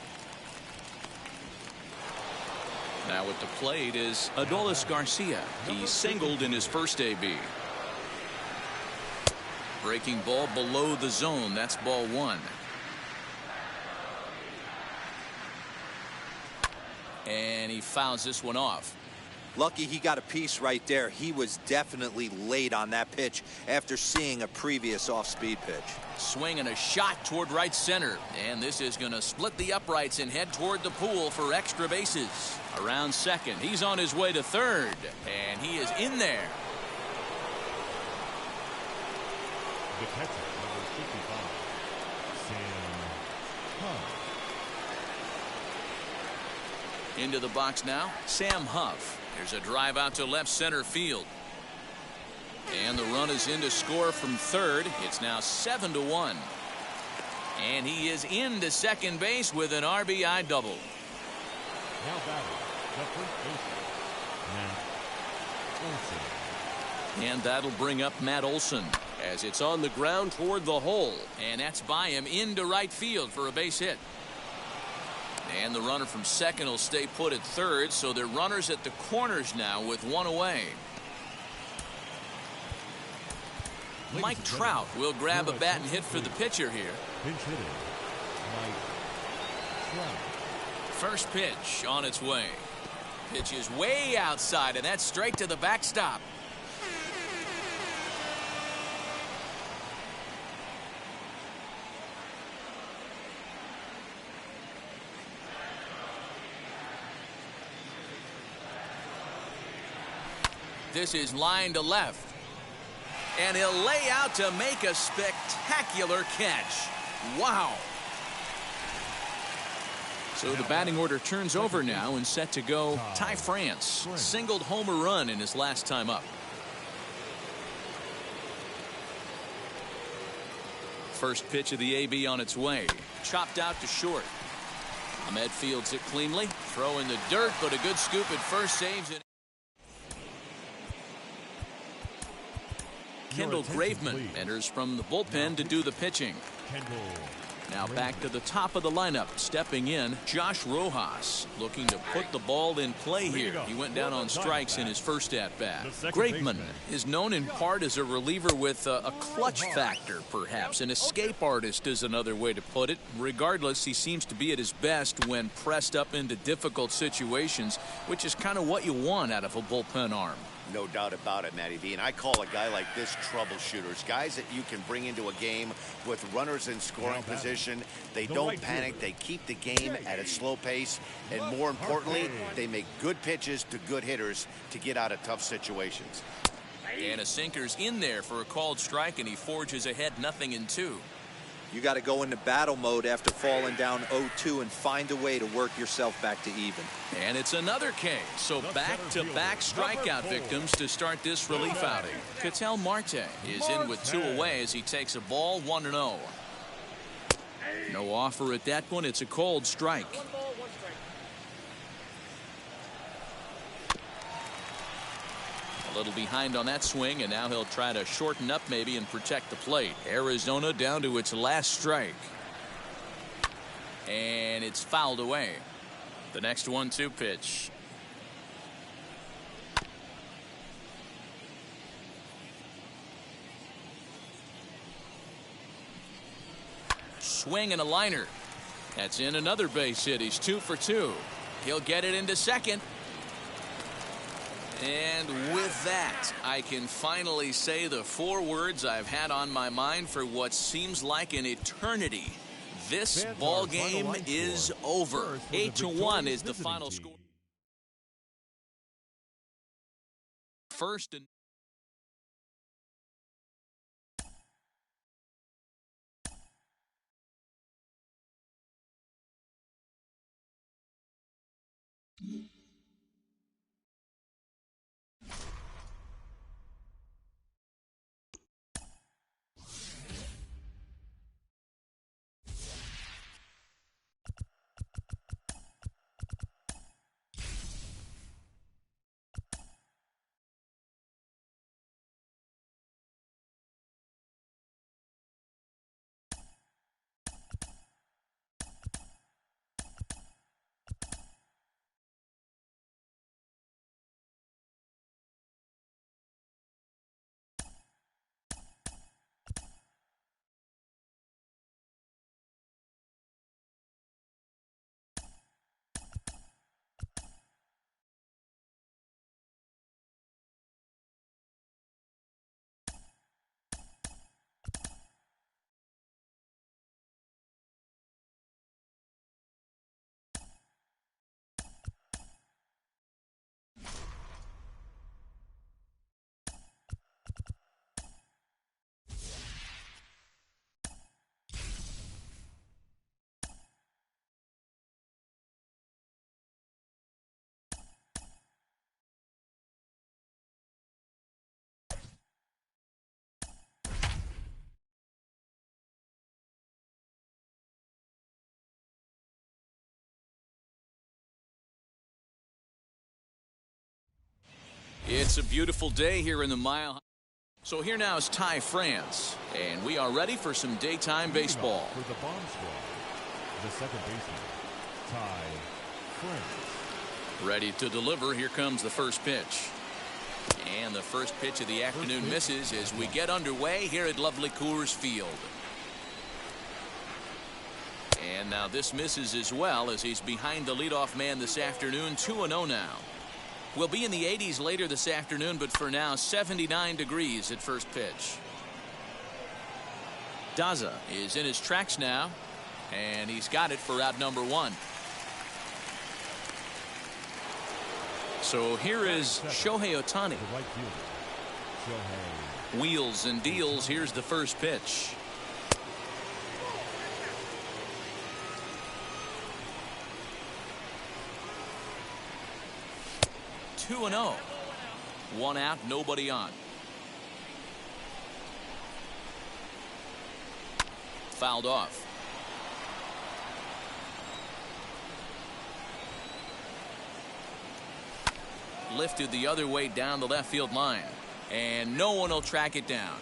Now at the plate is Adolis Garcia. He singled in his first AB. Breaking ball below the zone. That's ball 1. And he fouls this one off. Lucky he got a piece right there. He was definitely late on that pitch after seeing a previous off-speed pitch. Swing and a shot toward right center. And this is going to split the uprights and head toward the pool for extra bases. Around second. He's on his way to third. And he is in there. The catcher, number 55, Sam Huff. Into the box now, Sam Huff. There's a drive out to left center field. And the run is in to score from third. It's now 7-1. And he is into second base with an RBI double. Now batting, the first baseman, Matt Olson. And that'll bring up Matt Olson as it's on the ground toward the hole. And that's by him into right field for a base hit. And the runner from second will stay put at third, so they're runners at the corners now with one away. Mike Trout will grab a bat and hit for the pitcher here. Pinch hitting, Mike Trout. First pitch on its way. Pitch is way outside, and that's straight to the backstop. This is line to left. And he'll lay out to make a spectacular catch. Wow. So the batting order turns over now and set to go. Ty France singled home a run in his last time up. First pitch of the AB on its way. Chopped out to short. Ahmed fields it cleanly. Throw in the dirt, but a good scoop at first saves it. Kendall Graveman enters from the bullpen to do the pitching. Now back to the top of the lineup. Stepping in, Josh Rojas looking to put the ball in play here. He went down on strikes in his first at-bat. Graveman is known in part as a reliever with a clutch factor, perhaps. An escape artist is another way to put it. Regardless, he seems to be at his best when pressed up into difficult situations, which is kind of what you want out of a bullpen arm. No doubt about it, Matty V. And I call a guy like this troubleshooters. Guys that you can bring into a game with runners in scoring position. They don't panic. They keep the game at a slow pace. And more importantly, they make good pitches to good hitters to get out of tough situations. And a sinker's in there for a called strike, and he forges ahead 0-2. You got to go into battle mode after falling down 0-2 and find a way to work yourself back to even. And it's another K. So back-to-back strikeout victims to start this relief outing. Ketel Marte is in with 2 away as he takes a ball 1-0. No offer at that point. It's a cold strike. A little behind on that swing, and now he'll try to shorten up maybe and protect the plate. Arizona down to its last strike. And it's fouled away. The next 1-2 pitch. Swing and a liner. That's in another base hit. He's 2 for 2. He'll get it into second. And with that, I can finally say the 4 words I've had on my mind for what seems like an eternity. This ball game is over. 8-1 is the final score. First and It's a beautiful day here in the Mile. So here now is Ty France, and we are ready for some daytime baseball. For the bomb squad, the second baseman, Ty France. Ready to deliver. Here comes the first pitch. And the first pitch of the afternoon misses as we get underway here at lovely Coors Field. And now this misses as well as he's behind the leadoff man this afternoon. 2-0 now. We'll be in the 80s later this afternoon, but for now 79 degrees at first pitch. Daza is in his tracks now, and he's got it for out number 1. So here is Shohei Ohtani. Wheels and deals. Here's the first pitch. Two and 0. 1 out, nobody on. Fouled off. Lifted the other way down the left field line, and no one will track it down.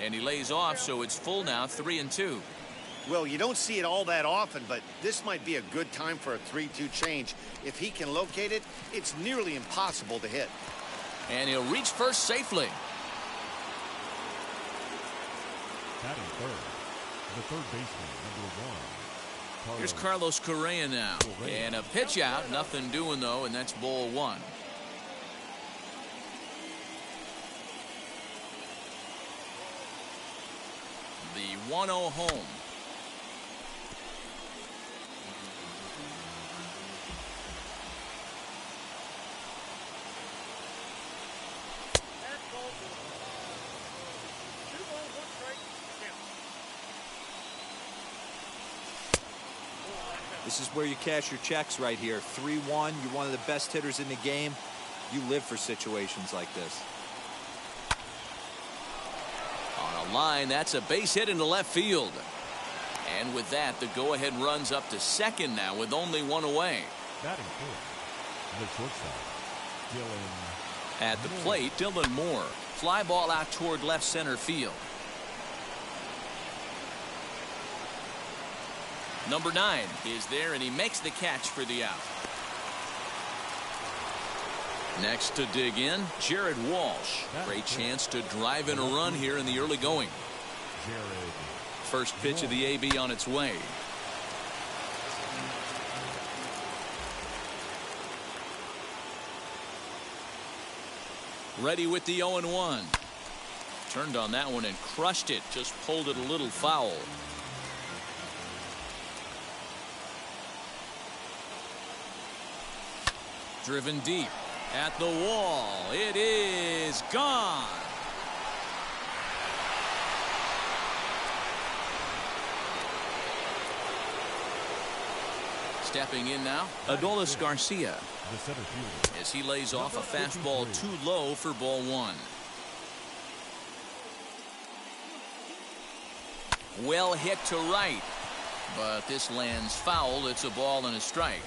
And he lays off, so it's full now, 3-2. Well, you don't see it all that often, but this might be a good time for a 3-2 change. If he can locate it, it's nearly impossible to hit. And he'll reach first safely. Batting third, the third baseman, number 1. Here's Carlos Correa now. And a pitch out, nothing doing though, and that's ball 1. The 1-0 home. This is where you cash your checks right here. 3-1. You're one of the best hitters in the game. You live for situations like this. On a line, that's a base hit into left field. And with that, the go-ahead runs up to second now with only 1 away. Batting fourth, the shortstop, Dylan. At the plate, Dylan Moore. Fly ball out toward left center field. Number 9 is there, and he makes the catch for the out. Next to dig in, Jared Walsh. Great chance to drive in a run here in the early going. First pitch of the AB on its way. Ready with the 0-1. Turned on that one and crushed it. Just pulled it a little foul. Driven deep at the wall. It is gone. Stepping in now, Adolis Garcia. As he lays off a fastball too low for ball 1. Well hit to right, but this lands foul. It's a ball and a strike.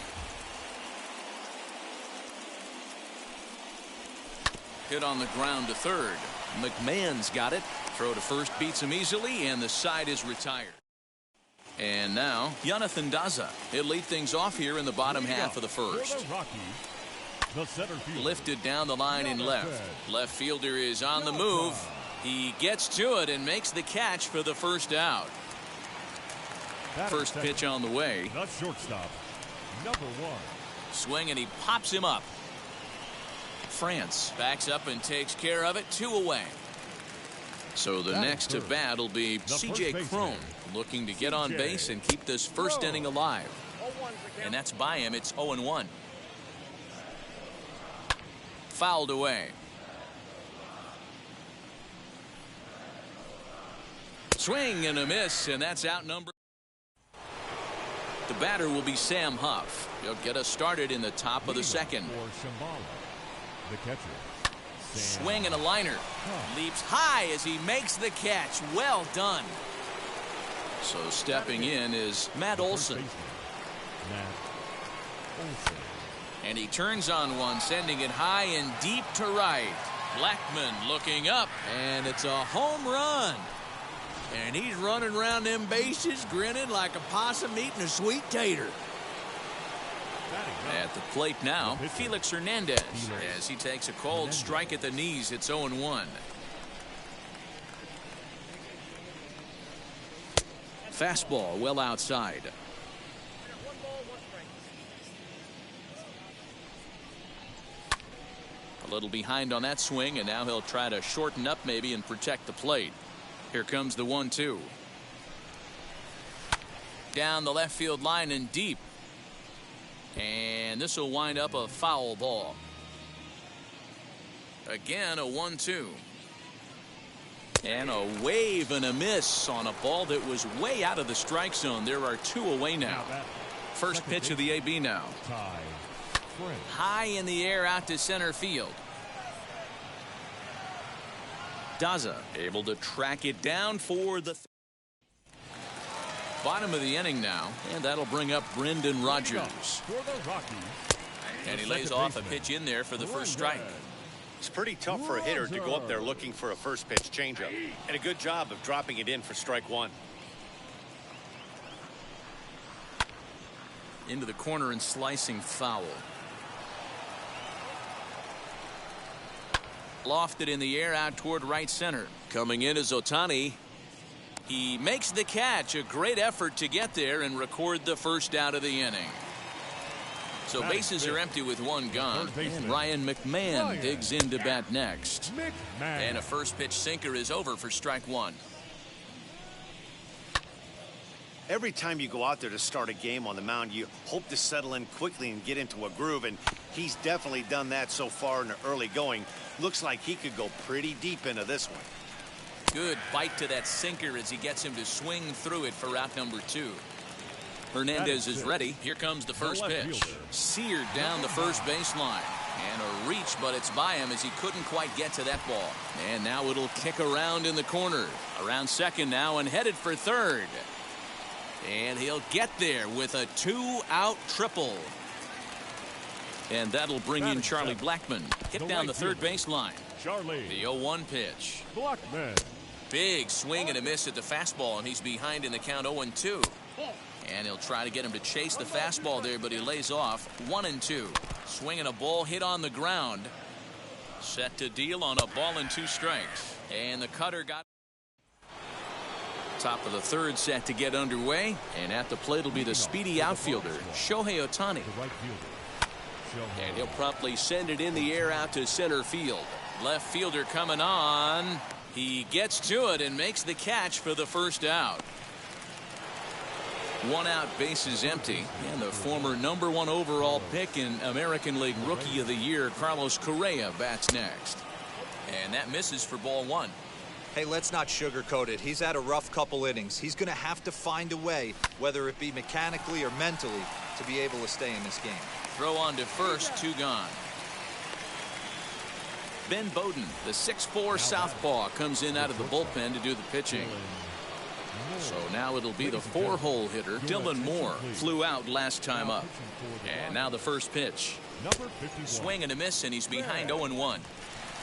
Hit on the ground to third. McMahon's got it. Throw to first beats him easily, and the side is retired. And now, Jonathan Daza. He'll lead things off here in the bottom half of the first. Lifted down the line in left. Left fielder is on the move. He gets to it and makes the catch for the first out. First pitch on the way. The shortstop, number 1. Swing, and he pops him up. France backs up and takes care of it. 2 away. So the next to bat will be C.J. Cron, looking to get on base and keep this first inning alive. And that's by him. It's 0-1. Fouled away. Swing and a miss, and that's out number. The batter will be Sam Huff. He'll get us started in the top of the second. The catcher. Swing and a liner. Leaps high as he makes the catch. Well done. So stepping in is Matt Olson. And he turns on one, sending it high and deep to right. Blackmon looking up, and it's a home run. And he's running around them bases, grinning like a possum eating a sweet tater. At the plate now, Felix Hernandez, as he takes a cold strike at the knees. It's 0-1. Fastball well outside. A little behind on that swing, and now he'll try to shorten up maybe and protect the plate. Here comes the 1-2. Down the left field line and deep. And this will wind up a foul ball. Again, a 1-2. And a wave and a miss on a ball that was way out of the strike zone. There are 2 away now. First pitch of the AB now. High in the air out to center field. Daza able to track it down for the bottom of the inning now, and that'll bring up Brendan Rodgers. And he lays off a pitch in there for the first strike. It's pretty tough for a hitter to go up there looking for a first pitch changeup, and a good job of dropping it in for strike 1. Into the corner and slicing foul. Lofted in the air out toward right center. Coming in is Ohtani. He makes the catch. A great effort to get there and record the first out of the inning. So bases are empty with 1 gone. And Ryan McMahon digs in to bat next. And a first pitch sinker is over for strike 1. Every time you go out there to start a game on the mound, you hope to settle in quickly and get into a groove, and he's definitely done that so far in the early going. Looks like he could go pretty deep into this one. Good bite to that sinker as he gets him to swing through it for out number 2. Hernandez is ready. Here comes the first pitch. Seared down the first baseline. And a reach, but it's by him as he couldn't quite get to that ball. And now it'll kick around in the corner. Around second now and headed for third. And he'll get there with a 2-out triple. And that'll bring in Charlie Blackmon. Hit down the third baseline. The 0-1 pitch. Big swing and a miss at the fastball, and he's behind in the count 0-2. And he'll try to get him to chase the fastball there, but he lays off 1-2. Swinging a ball hit on the ground. Set to deal on a ball and 2 strikes. And the cutter got top of the third set to get underway. And at the plate will be the speedy outfielder, Shohei Ohtani. And he'll promptly send it in the air out to center field. Left fielder coming on. He gets to it and makes the catch for the first out. 1 out, bases empty. And the former #1 overall pick in American League Rookie of the Year, Carlos Correa, bats next. And that misses for ball 1. Hey, let's not sugarcoat it. He's had a rough couple innings. He's going to have to find a way, whether it be mechanically or mentally, to be able to stay in this game. Throw on to first, 2 gone. Ben Bowden, the 6'4" southpaw, comes in out of the bullpen to do the pitching. So now it'll be the 4-hole hitter, Dylan Moore. Flew out last time up. And now the first pitch. Swing and a miss, and he's behind 0-1.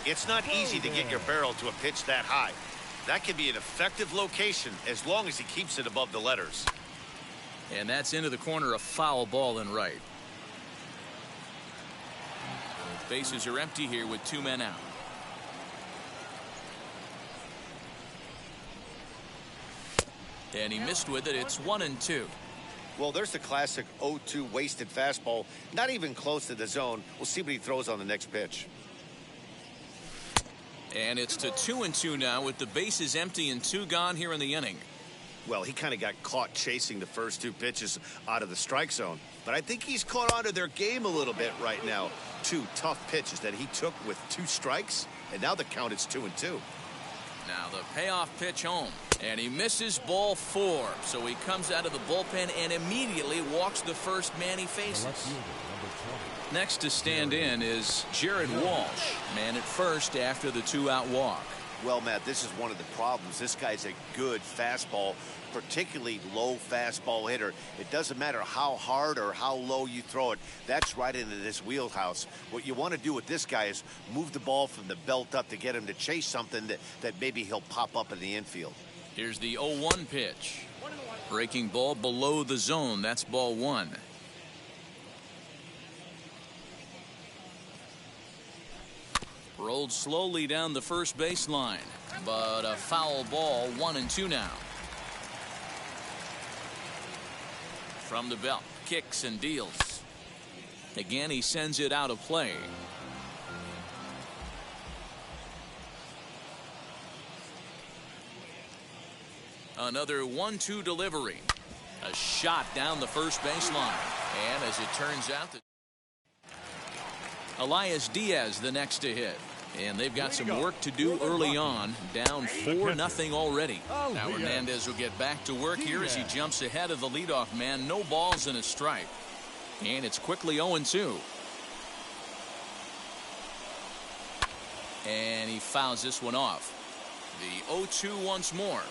It's not easy to get your barrel to a pitch that high. That can be an effective location as long as he keeps it above the letters. And that's into the corner, a foul ball and right. Bases are empty here with 2 men out. And he missed with it. It's 1-2. Well, there's the classic 0-2 wasted fastball. Not even close to the zone. We'll see what he throws on the next pitch. And it's to 2-2 now with the bases empty and 2 gone here in the inning. Well, he kind of got caught chasing the first 2 pitches out of the strike zone. But I think he's caught onto their game a little bit right now. 2 tough pitches that he took with 2 strikes, and now the count is 2-2. Now the payoff pitch home, and he misses ball 4. So he comes out of the bullpen and immediately walks the first man he faces. Next to stand in is Jared Walsh, man at first after the 2-out walk. Well, Matt, this is one of the problems. This guy's a good fastball, particularly low fastball hitter. It doesn't matter how hard or how low you throw it. That's right into this wheelhouse. What you want to do with this guy is move the ball from the belt up to get him to chase something that maybe he'll pop up in the infield. Here's the 0-1 pitch. Breaking ball below the zone. That's ball one. Rolled slowly down the first baseline, but a foul ball. 1-2 now. From the belt, kicks and deals. Again, he sends it out of play. Another 1-2 delivery. A shot down the first baseline. And as it turns out, Elias Diaz the next to hit. And they've got some work to do early on. Down 4-0 already. Now Hernandez will get back to work here as he jumps ahead of the leadoff man. No balls and a strike. And it's quickly 0-2. And he fouls this one off. The 0-2 once more.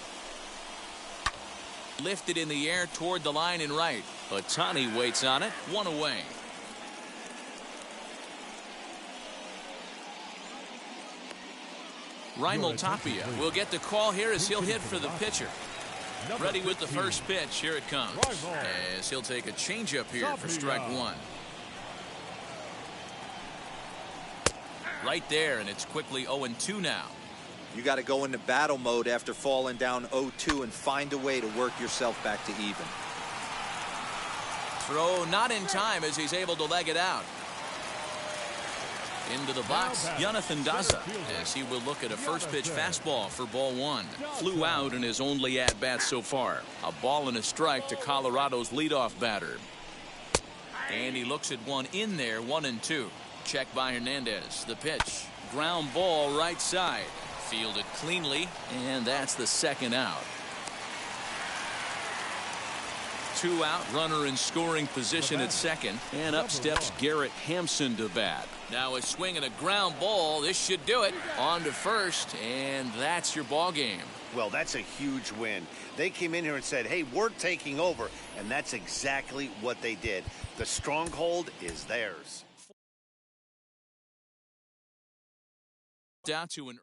Lifted in the air toward the line and right. Ohtani waits on it. One away. Raimel Tapia will get the call here as he'll hit for the pitcher. Ready with the first pitch. Here it comes. As he'll take a changeup here for strike one. Right there, and it's quickly 0-2 now. You got to go into battle mode after falling down 0-2 and find a way to work yourself back to even. Throw not in time as he's able to leg it out. Into the box, Jonathan Daza, as he will look at a first pitch fastball for ball one. Flew out in his only at-bat so far. A ball and a strike to Colorado's leadoff batter. And he looks at one in there, 1-2. Check by Hernandez. The pitch. Ground ball right side. Fielded cleanly, and that's the second out. 2 out, runner in scoring position at second, and up steps Garrett Hampson to bat. Now a swing and a ground ball. This should do it. On to first, and that's your ball game. Well, that's a huge win. They came in here and said, hey, we're taking over, and that's exactly what they did. The stronghold is theirs. Down to an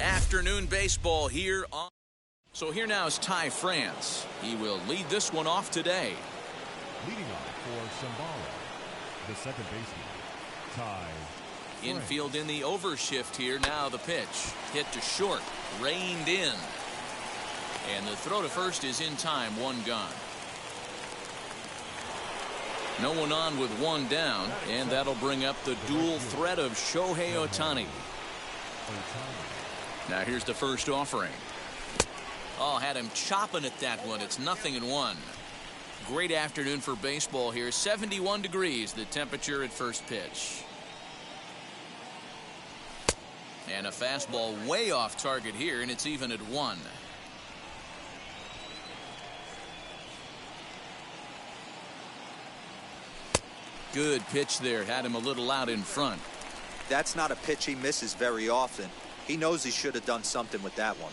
Afternoon baseball here on. So here now is Ty France. He will lead this one off today. Leading off for Shambhala, the second baseman, Ty. Infield in the overshift here. Now the pitch. Hit to short. Reined in. And the throw to first is in time. One gone. No one on with one down. And that'll bring up the dual threat of Shohei Ohtani. Now here's the first offering. Oh, had him chopping at that one. It's 0-1. Great afternoon for baseball here. 71 degrees the temperature at first pitch. And a fastball way off target here, and it's even at 1. Good pitch there. Had him a little out in front. That's not a pitch he misses very often. He knows he should have done something with that one.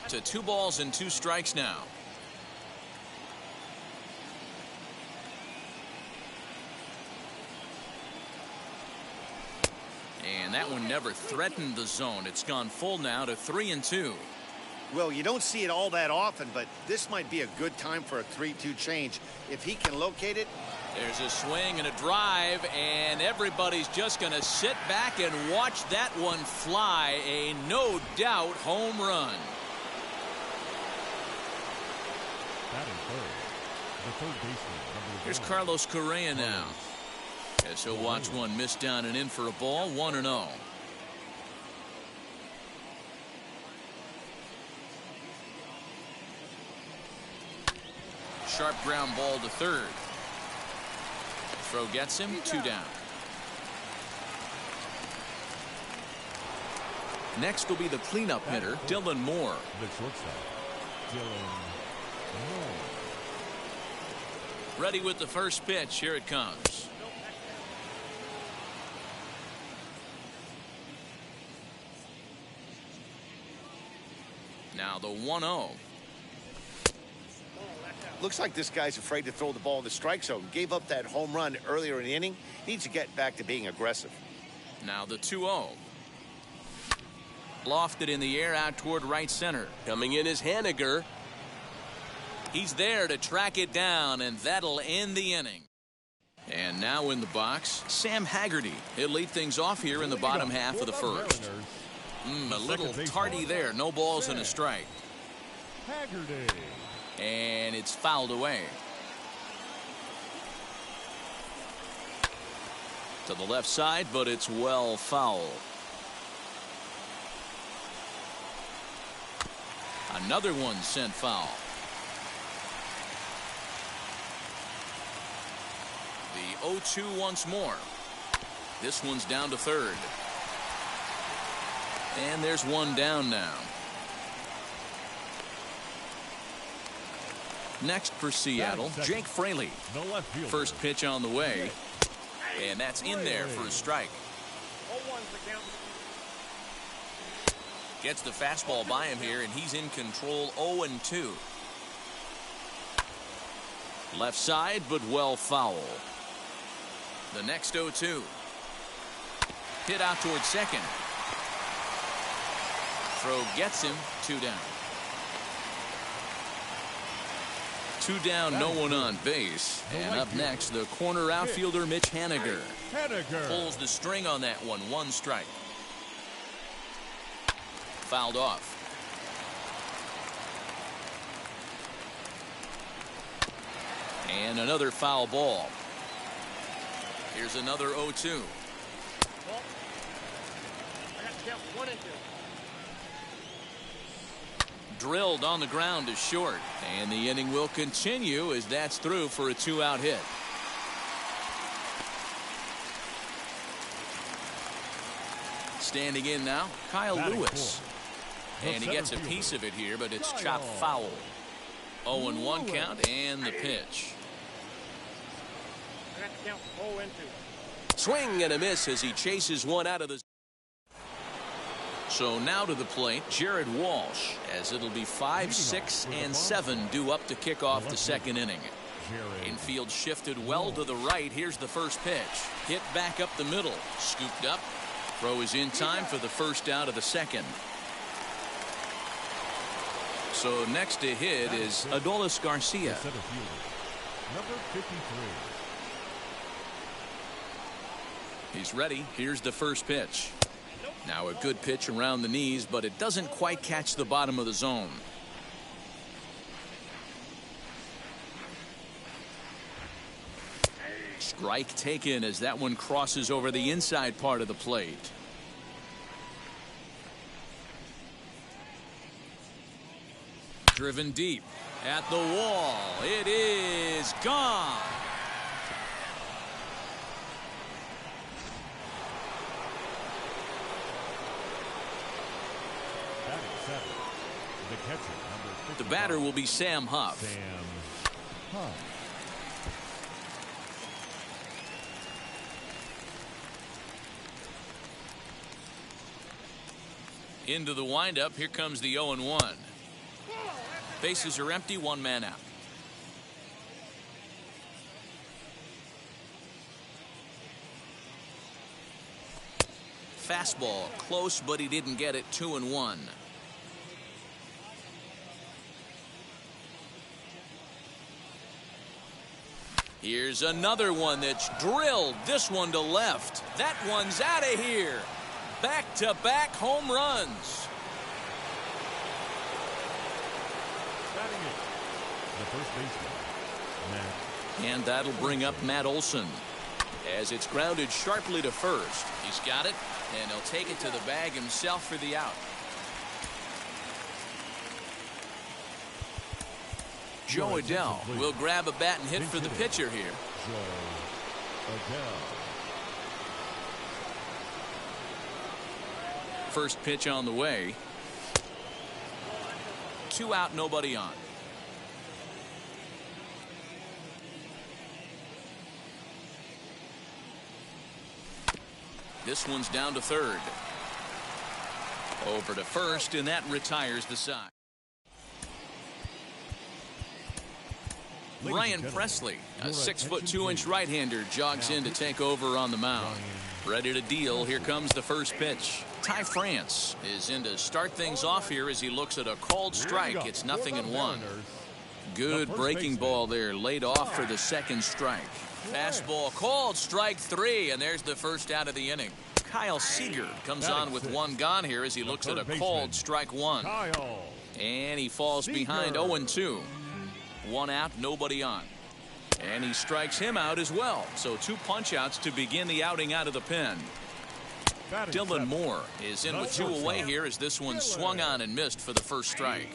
To 2 balls and 2 strikes now. And that one never threatened the zone. It's gone full now to 3-2. Well, you don't see it all that often, but this might be a good time for a 3-2 change. If he can locate it. There's a swing and a drive, and everybody's just going to sit back and watch that one fly. A no doubt home run. Batting third, the third baseman. Here's Carlos Correa now. As he'll watch one miss down and in for a ball. 1-0. Sharp ground ball to third. Throw gets him. 2 down. Next will be the cleanup hitter, Dylan Moore. The shortstop, Dylan Moore. Ready with the first pitch. Here it comes. Now the 1-0. Looks like this guy's afraid to throw the ball in the strike zone. Gave up that home run earlier in the inning. Needs to get back to being aggressive. Now the 2-0. Lofted in the air out toward right center. Coming in is Haniger. He's there to track it down, and that'll end the inning. And now in the box, Sam Haggerty. He'll lead things off here in the bottom half of the first. A little tardy there. No balls and a strike. Haggerty. And it's fouled away. To the left side, but it's well foul. Another one sent foul. The 0-2 once more. This one's down to third. And there's one down now. Next for Seattle, Jake Fraley. First pitch on the way. And that's in there for a strike. Gets the fastball by him here, and he's in control. 0-2. Left side, but well foul. The next 0-2. Hit out towards second. Throw gets him. 2 down. 2 down, no one on base. And up next, the corner outfielder Mitch Haniger. Pulls the string on that one. 1 strike. Fouled off. And another foul ball. Here's another 0-2. Drilled on the ground to short, and the inning will continue as that's through for a 2-out hit. Standing in now, Kyle Lewis. And he gets a piece of it here, but it's chopped foul. 0-1 count, and the pitch. Swing and a miss as he chases one out of the. So now to the plate, Jared Walsh, as it'll be 5, 6, and 7 due up to kick off the second inning. Infield shifted well to the right. Here's the first pitch. Hit back up the middle. Scooped up. Throw is in time for the first out of the second. So next to hit is Adolis Garcia. Center fielder, number 53. He's ready. Here's the first pitch. Now a good pitch around the knees, but it doesn't quite catch the bottom of the zone. Strike taken as that one crosses over the inside part of the plate. Driven deep at the wall. It is gone. The catcher, number 55. The batter will be Sam Huff. Sam Huff. Into the windup. Here comes the 0-1. Bases are empty. One man out. Fastball close, but he didn't get it. 2-1. Here's another one that's drilled. This one to left. That one's out of here. Back-to-back home runs. Batting it, the first baseman, Matt. And that'll bring up Matt Olson. As it's grounded sharply to first. He's got it, and he'll take it to the bag himself for the out. Joe Adell will grab a bat and hit for the pitcher here. Joe Adell. First pitch on the way. 2 out, nobody on. This one's down to third. Over to first, and that retires the side. Ryan Presley, a 6'2" right-hander, jogs in to take over on the mound. Ready to deal. Here comes the first pitch. Ty France is in to start things off here as he looks at a called strike. It's 0-1. Good breaking ball there, laid off for the second strike. Fastball called, strike 3, and there's the first out of the inning. Kyle Seager comes on with one gone here as he looks at a called strike 1. And he falls behind 0-2. 1 out, nobody on. And he strikes him out as well. So 2 punch outs to begin the outing out of the pen. Dylan Moore is in with 2 away here as this one swung on and missed for the first strike.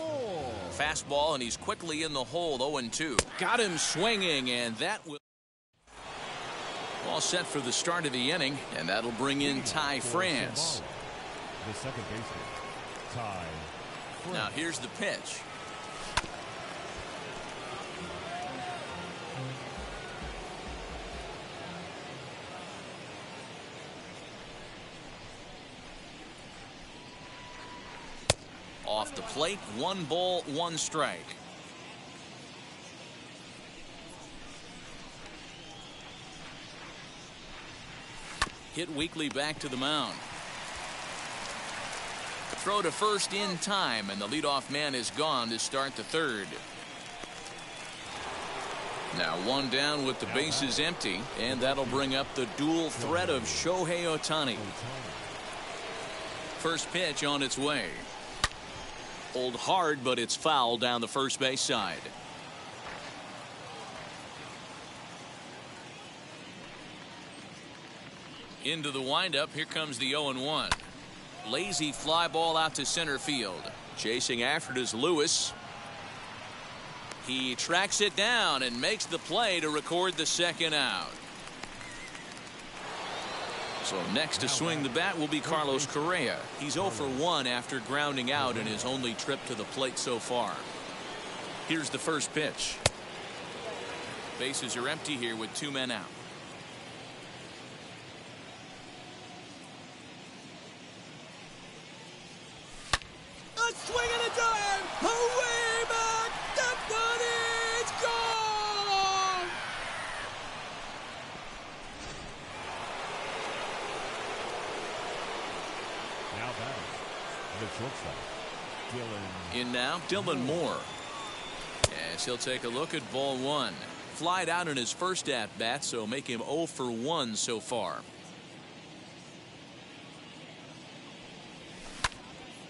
Fastball, and he's quickly in the hole. 0-2. Got him swinging, and that will all set for the start of the inning, and that'll bring in Ty France. The second baseman, Ty France. Now here's the pitch. Off the plate, 1 ball, 1 strike. Hit weakly back to the mound. Throw to first in time, and the leadoff man is gone to start the third. Now 1 down with the bases empty, and that'll bring up the dual threat of Shohei Ohtani. First pitch on its way. Hold hard, but it's foul down the first base side. Into the windup. Here comes the 0-1. Lazy fly ball out to center field. Chasing after it is Lewis. He tracks it down and makes the play to record the second out. So next to swing the bat will be Carlos Correa. He's 0 for 1 after grounding out in his only trip to the plate so far. Here's the first pitch. Bases are empty here with 2 men out. A swing and a dive! Away back! That one is gone! The shortstop, Dylan. In now, Dylan Moore. As he'll take a look at ball one. Flied out in his first at-bat, so make him 0 for 1 so far.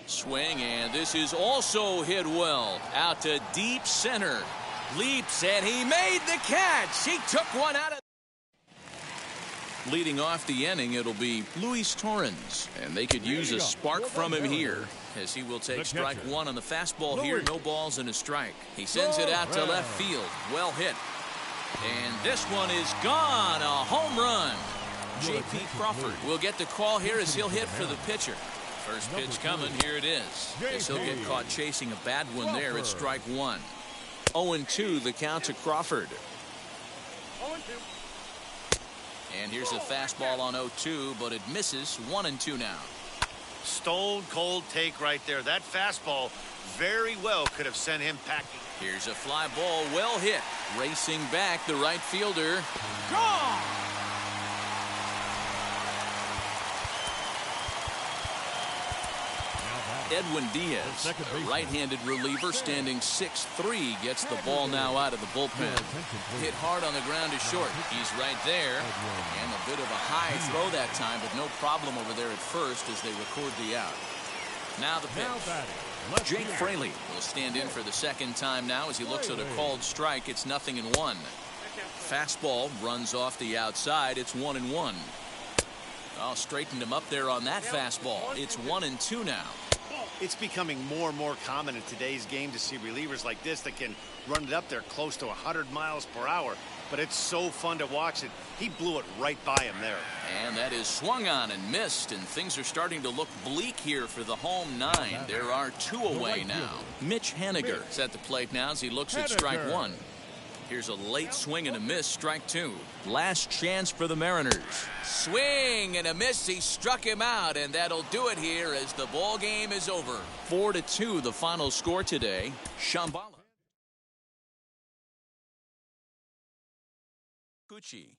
Swing, and this is also hit well. Out to deep center. Leaps, and he made the catch. He took one out of. Leading off the inning, it'll be Luis Torrens, and they could use a spark from him here, as he will take strike one on the fastball here. No balls and a strike. He sends it out to left field. Well hit. And this one is gone. A home run. J.P. Crawford will get the call here as he'll hit for the pitcher. First pitch coming. Here it is. As he'll get caught chasing a bad one there at strike one. 0-2 the count to Crawford. 0-2. And here's a fastball on 0-2, but it misses. 1-2 now. Stone cold take right there. That fastball very well could have sent him packing. Here's a fly ball, well hit. Racing back, the right fielder. Gone! Edwin Diaz, a right-handed reliever standing 6'3", gets the ball now out of the bullpen. Hit hard on the ground to short. He's right there. And a bit of a high throw that time, but no problem over there at first as they record the out. Now the pitch. Jake Fraley will stand in for the second time now as he looks at a called strike. It's 0-1. Fastball runs off the outside. It's 1-1. Oh, straightened him up there on that fastball. It's 1-2 now. It's becoming more and more common in today's game to see relievers like this that can run it up there close to 100 miles per hour. But it's so fun to watch it. He blew it right by him there. And that is swung on and missed, and things are starting to look bleak here for the home nine. There are two away now. Mitch Haniger is at the plate now as he looks at strike one. Here's a late swing and a miss, strike two. Last chance for the Mariners. Swing and a miss. He struck him out, and that'll do it here as the ball game is over. 4-2 the final score today. Shambhala. Gucci.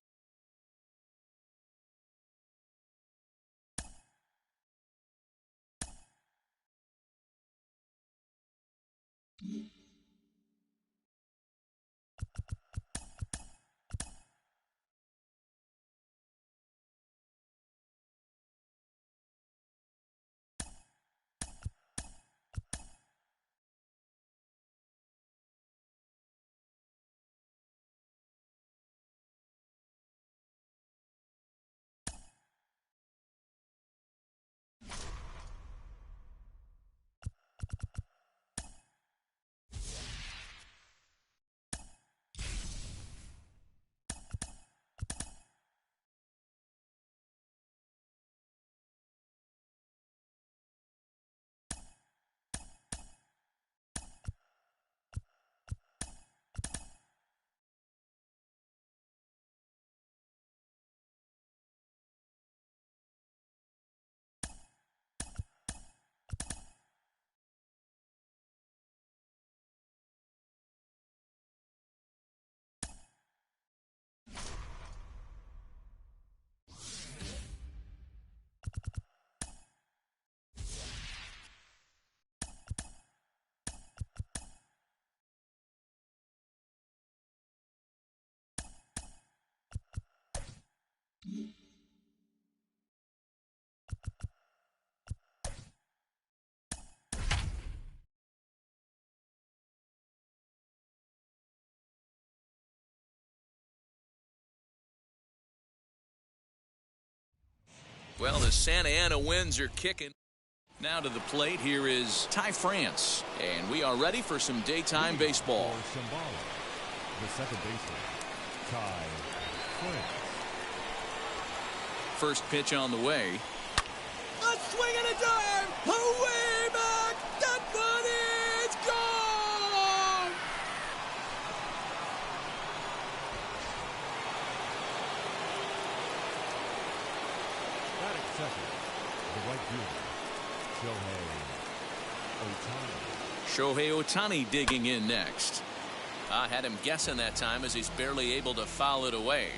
Well, the Santa Ana winds are kicking. Now to the plate, here is Ty France, and we are ready for some daytime baseball. The second baseman, Ty France. First pitch on the way. A swing and a dive! Away back! That one is gone! Batting second, the right fielder, Shohei Ohtani. Shohei Ohtani digging in next. I had him guessing that time as he's barely able to foul it away.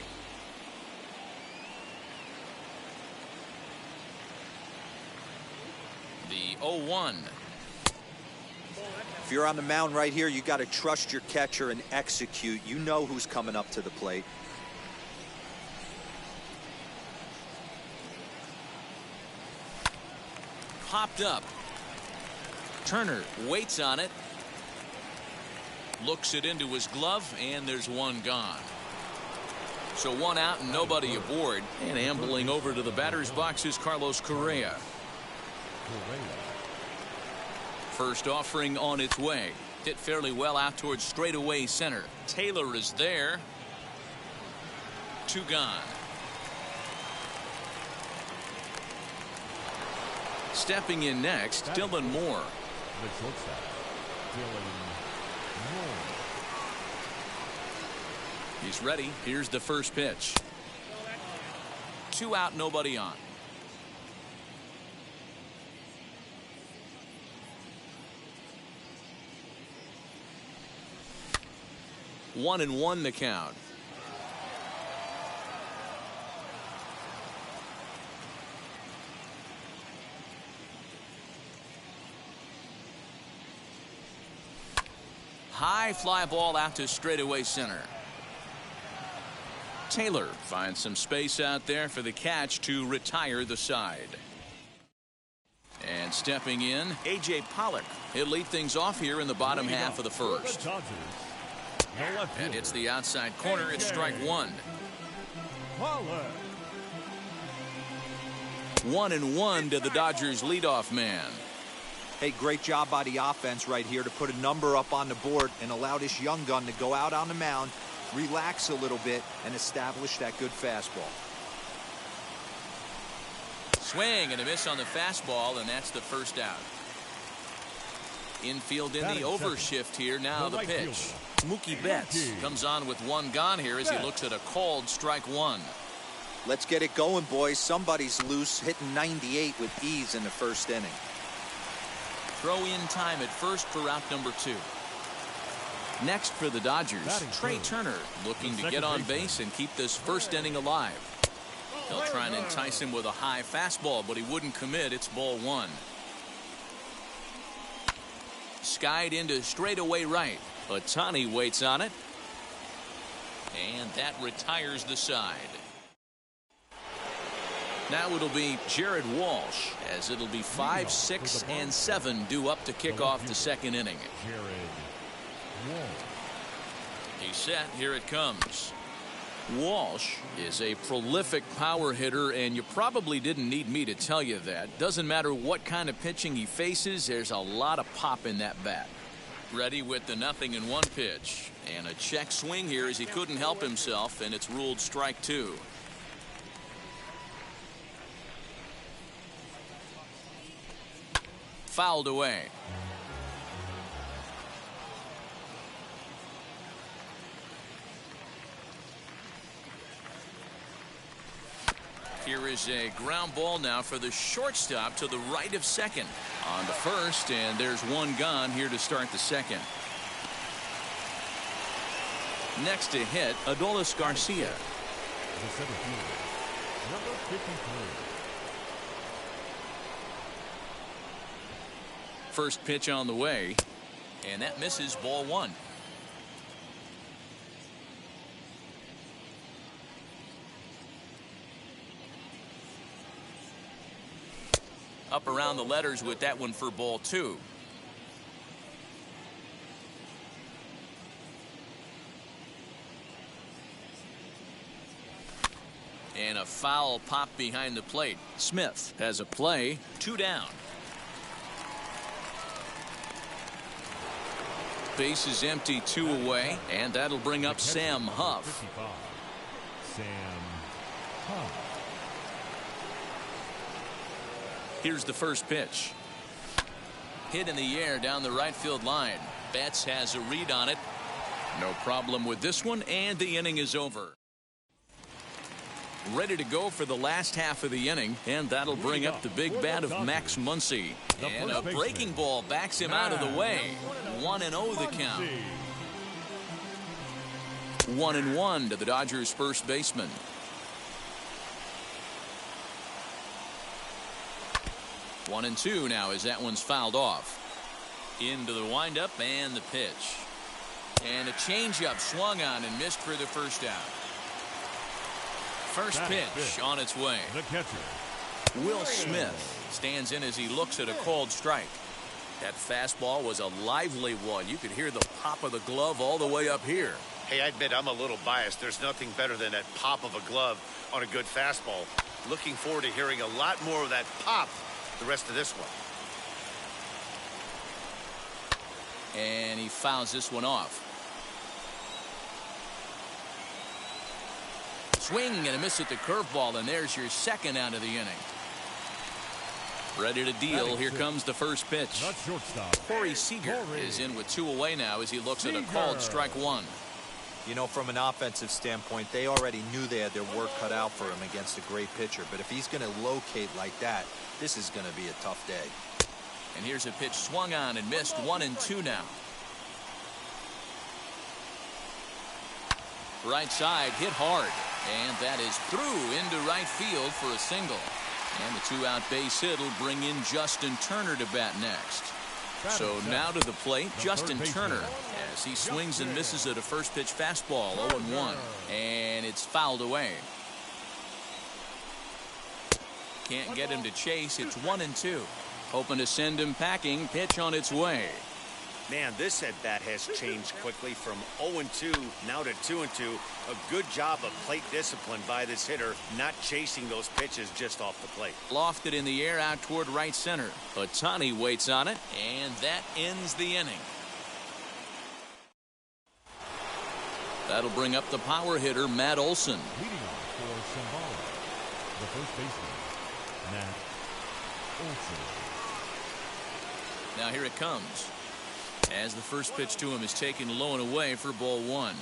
The 0-1. If you're on the mound right here, you got to trust your catcher and execute. You know who's coming up to the plate. Popped up. Turner waits on it. Looks it into his glove, and there's one gone. So one out and nobody aboard. And ambling over to the batter's box is Carlos Correa. First offering on its way. Hit fairly well out towards straightaway center. Taylor is there. Two gone. Stepping in next, Dylan Moore. He's ready. Here's the first pitch. Two out, nobody on. One and one the count. High fly ball out to straightaway center. Taylor finds some space out there for the catch to retire the side. And stepping in, A.J. Pollock. He'll lead things off here in the bottom half of the first. And it's the outside corner. It's strike one. 1-1 to the Dodgers leadoff man. Hey, great job by the offense right here to put a number up on the board and allow this young gun to go out on the mound, relax a little bit, and establish that good fastball. Swing and a miss on the fastball, and that's the first out. Infield in the overshift here. Now the pitch. Mookie Betts comes on with one gone here as he looks at a called strike one. Let's get it going, boys. Somebody's loose, hitting 98 with ease in the first inning. Throw in time at first for out number two. Next for the Dodgers, Trey Turner looking to get on base and keep this first inning alive. They'll try and entice him with a high fastball, but he wouldn't commit. It's ball one. Skied into straightaway right. Ohtani waits on it. And that retires the side. Now it'll be Jared Walsh, as it'll be 5, 6, and 7 due up to kick off the second inning. He's set. Here it comes. Walsh is a prolific power hitter, and you probably didn't need me to tell you that. Doesn't matter what kind of pitching he faces, there's a lot of pop in that bat. Ready with the 0-1 pitch. And a check swing here as he couldn't help himself, and it's ruled strike two. Fouled away. Here is a ground ball now for the shortstop to the right of second. On the first, and there's one gone here to start the second. Next to hit, Adolis Garcia. Number 53. First pitch on the way, and that misses, ball one. Up around the letters with that one for ball two. And a foul pop behind the plate. Smith has a play, 2 down. Base is empty, 2 away, and that'll bring up Sam Huff. Sam Huff. Here's the first pitch. Hit in the air down the right field line. Betts has a read on it. No problem with this one, and the inning is over. Ready to go for the last half of the inning, and that'll bring up the big bat of Max Muncy. And a breaking ball backs him out of the way. 1-0 the count. 1-1 to the Dodgers first baseman. 1-2 now as that one's fouled off. Into the windup and the pitch. And a changeup swung on and missed for the first out. First pitch on its way. The catcher, Will Smith stands in as he looks at a called strike. That fastball was a lively one. You could hear the pop of the glove all the way up here. Hey, I admit I'm a little biased. There's nothing better than that pop of a glove on a good fastball. Looking forward to hearing a lot more of that pop the rest of this one. And he fouls this one off. Swing and a miss at the curveball, and there's your second out of the inning. Ready to deal. Here comes the first pitch. not shortstop. Corey Seager is in with 2 away now as he looks at a called strike one. You know, from an offensive standpoint, they already knew they had their work cut out for him against a great pitcher. But if he's going to locate like that, this is going to be a tough day. And here's a pitch swung on and missed. 1-2 now. Right side hit hard, and that is through into right field for a single. And the 2-out base hit will bring in Justin Turner to bat next. So now to the plate, Justin Turner, as he swings and misses at a first pitch fastball. 0-1, and it's fouled away. Can't get him to chase. It's 1-2. Hoping to send him packing. Pitch on its way. Man, this at bat has changed quickly from 0-2 now to 2-2. A good job of plate discipline by this hitter, not chasing those pitches just off the plate. Lofted in the air out toward right center. Ohtani waits on it, and that ends the inning. That'll bring up the power hitter, Matt Olson. Leading off for Shambhala, the first baseman, Matt Olson. Now here it comes. As the first pitch to him is taken low and away for ball one.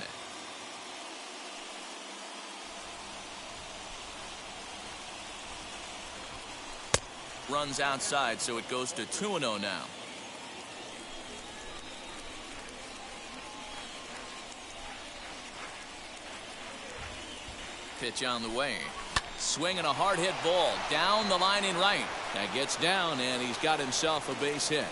Runs outside, so it goes to 2-0 now. Pitch on the way. Swinging a hard hit ball down the line in right. That gets down, and he's got himself a base hit.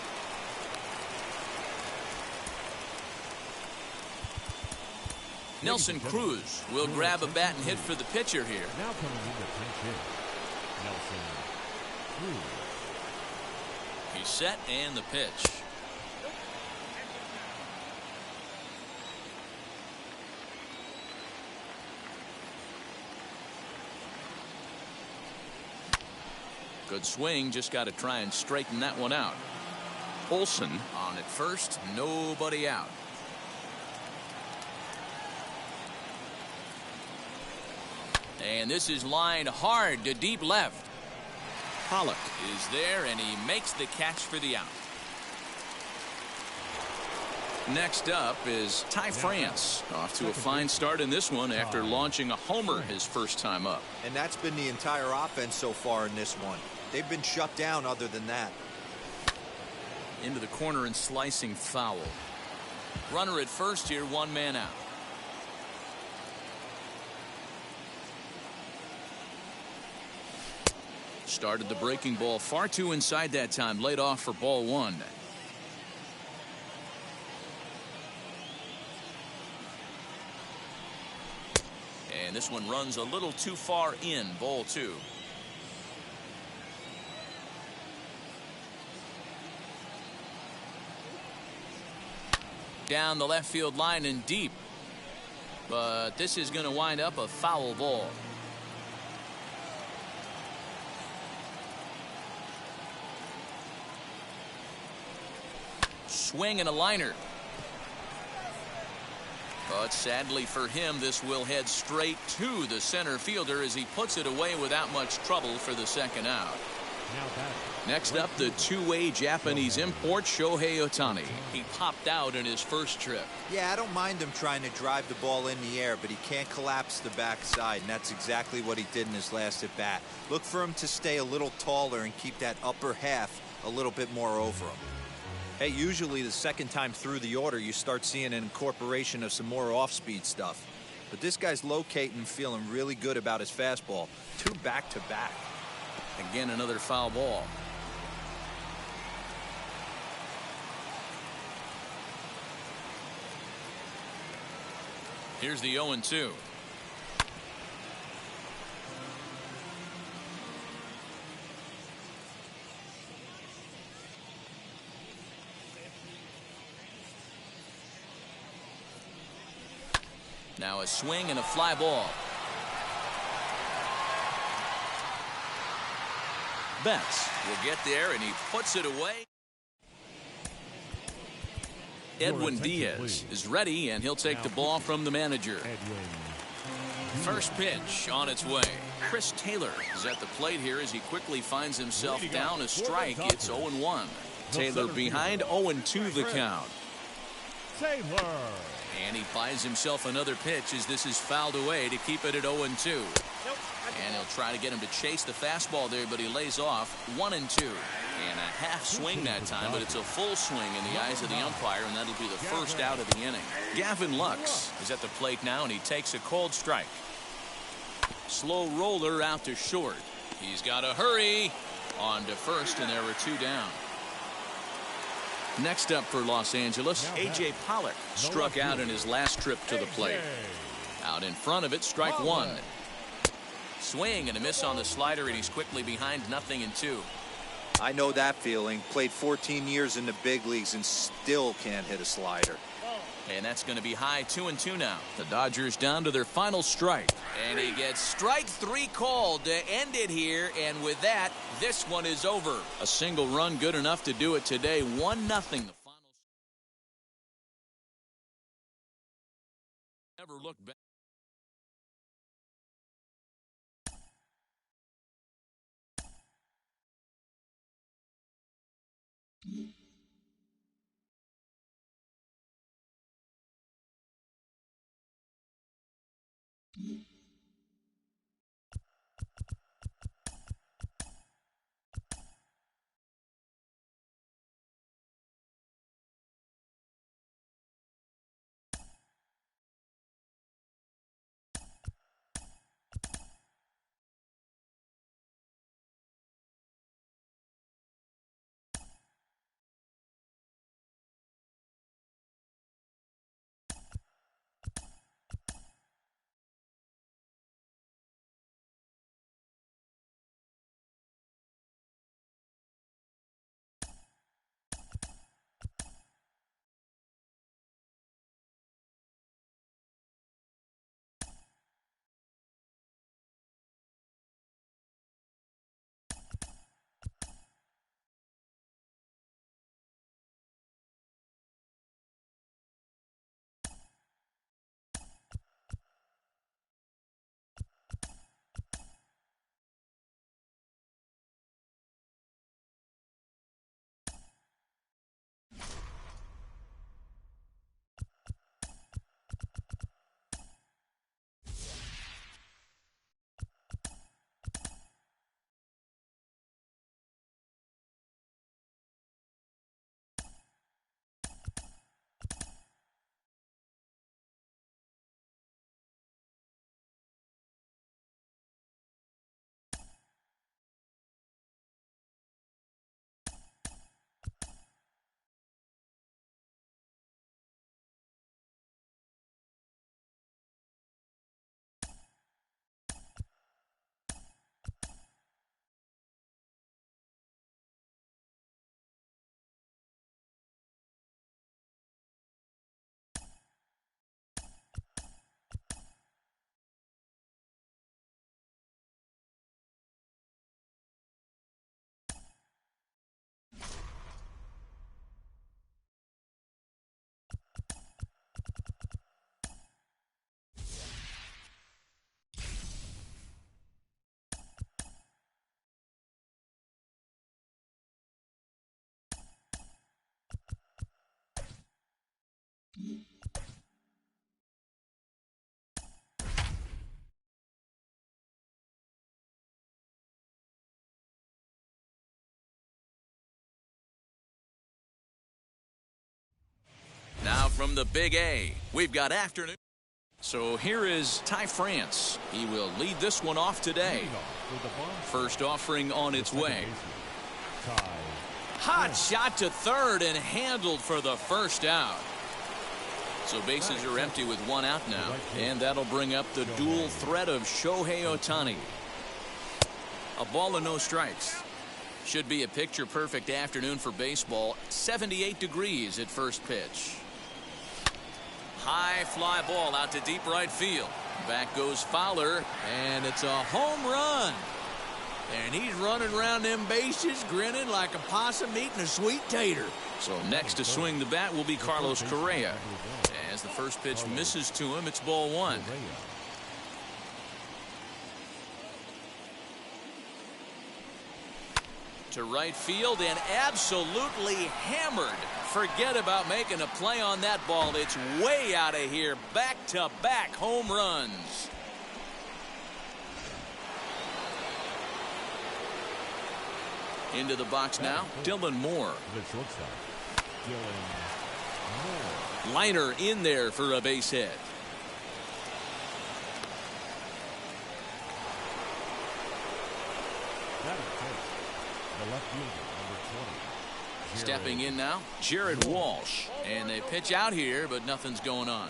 Nelson Cruz will grab a bat and hit for the pitcher here. Now coming in the pinch hit, Nelson Cruz. He's set and the pitch. Good swing, just got to try and straighten that one out. Olson on at first, nobody out. And this is lined hard to deep left. Pollock is there, and he makes the catch for the out. Next up is Ty France, off to a fine start in this one after launching a homer his first time up. And that's been the entire offense so far in this one. They've been shut down other than that. Into the corner and slicing foul. Runner at first here, 1 man out. Started the breaking ball far too inside that time. Laid off for ball one. And this one runs a little too far in. Ball two. Down the left field line and deep. But this is going to wind up a foul ball. Swing and a liner. But sadly for him, this will head straight to the center fielder as he puts it away without much trouble for the second out. Next up, the two-way Japanese import, Shohei Ohtani. He popped out in his first trip. Yeah, I don't mind him trying to drive the ball in the air, but he can't collapse the backside, and that's exactly what he did in his last at-bat. Look for him to stay a little taller and keep that upper half a little bit more over him. Hey, usually the second time through the order, you start seeing an incorporation of some more off-speed stuff. But this guy's locating, feeling really good about his fastball. 2 back-to-back. Again, another foul ball. Here's the 0-2. Now a swing and a fly ball. Betts will get there, and he puts it away. Edwin Diaz is ready, and he'll take the ball from the manager. First pitch on its way. Chris Taylor is at the plate here as he quickly finds himself down a strike. It's 0-1. Taylor behind, 0-2 the count. Taylor. And he buys himself another pitch as this is fouled away to keep it at 0-2. And he'll try to get him to chase the fastball there, but he lays off 1-2. And a half swing that time, but it's a full swing in the eyes of the umpire, and that'll be the first out of the inning. Gavin Lux is at the plate now, and he takes a cold strike. Slow roller out to short. He's got to hurry on to first, and there were 2 down. Next up for Los Angeles, A.J. Pollock struck out in his last trip to the plate. Out in front of it, strike 1. Swing and a miss on the slider, and he's quickly behind 0-2. I know that feeling. Played 14 years in the big leagues and still can't hit a slider. And that's going to be high, 2-2 now. The Dodgers down to their final strike. And he gets strike 3 called to end it here. And with that, this one is over. A single run good enough to do it today. 1-0. The final. Never look back. Now from the Big A, we've got afternoon. So here is Ty France. He will lead this one off today. First offering on its way. Hot shot to third and handled for the first out. So bases are empty with one out now, and that'll bring up the dual threat of Shohei Ohtani. A ball and no strikes. Should be a picture-perfect afternoon for baseball. 78 degrees at first pitch. High fly ball out to deep right field. Back goes Fowler, and it's a home run. And he's running around them bases grinning like a possum eating a sweet tater. So next to swing the bat will be Carlos Correa. As the first pitch misses to him, it's ball one. To right field and absolutely hammered. Forget about making a play on that ball. It's way out of here. Back-to-back home runs. Into the box now, Dylan Moore. Liner in there for a base hit. The left fielder, number 20. Stepping in now, Jared Walsh. And they pitch out here, but nothing's going on.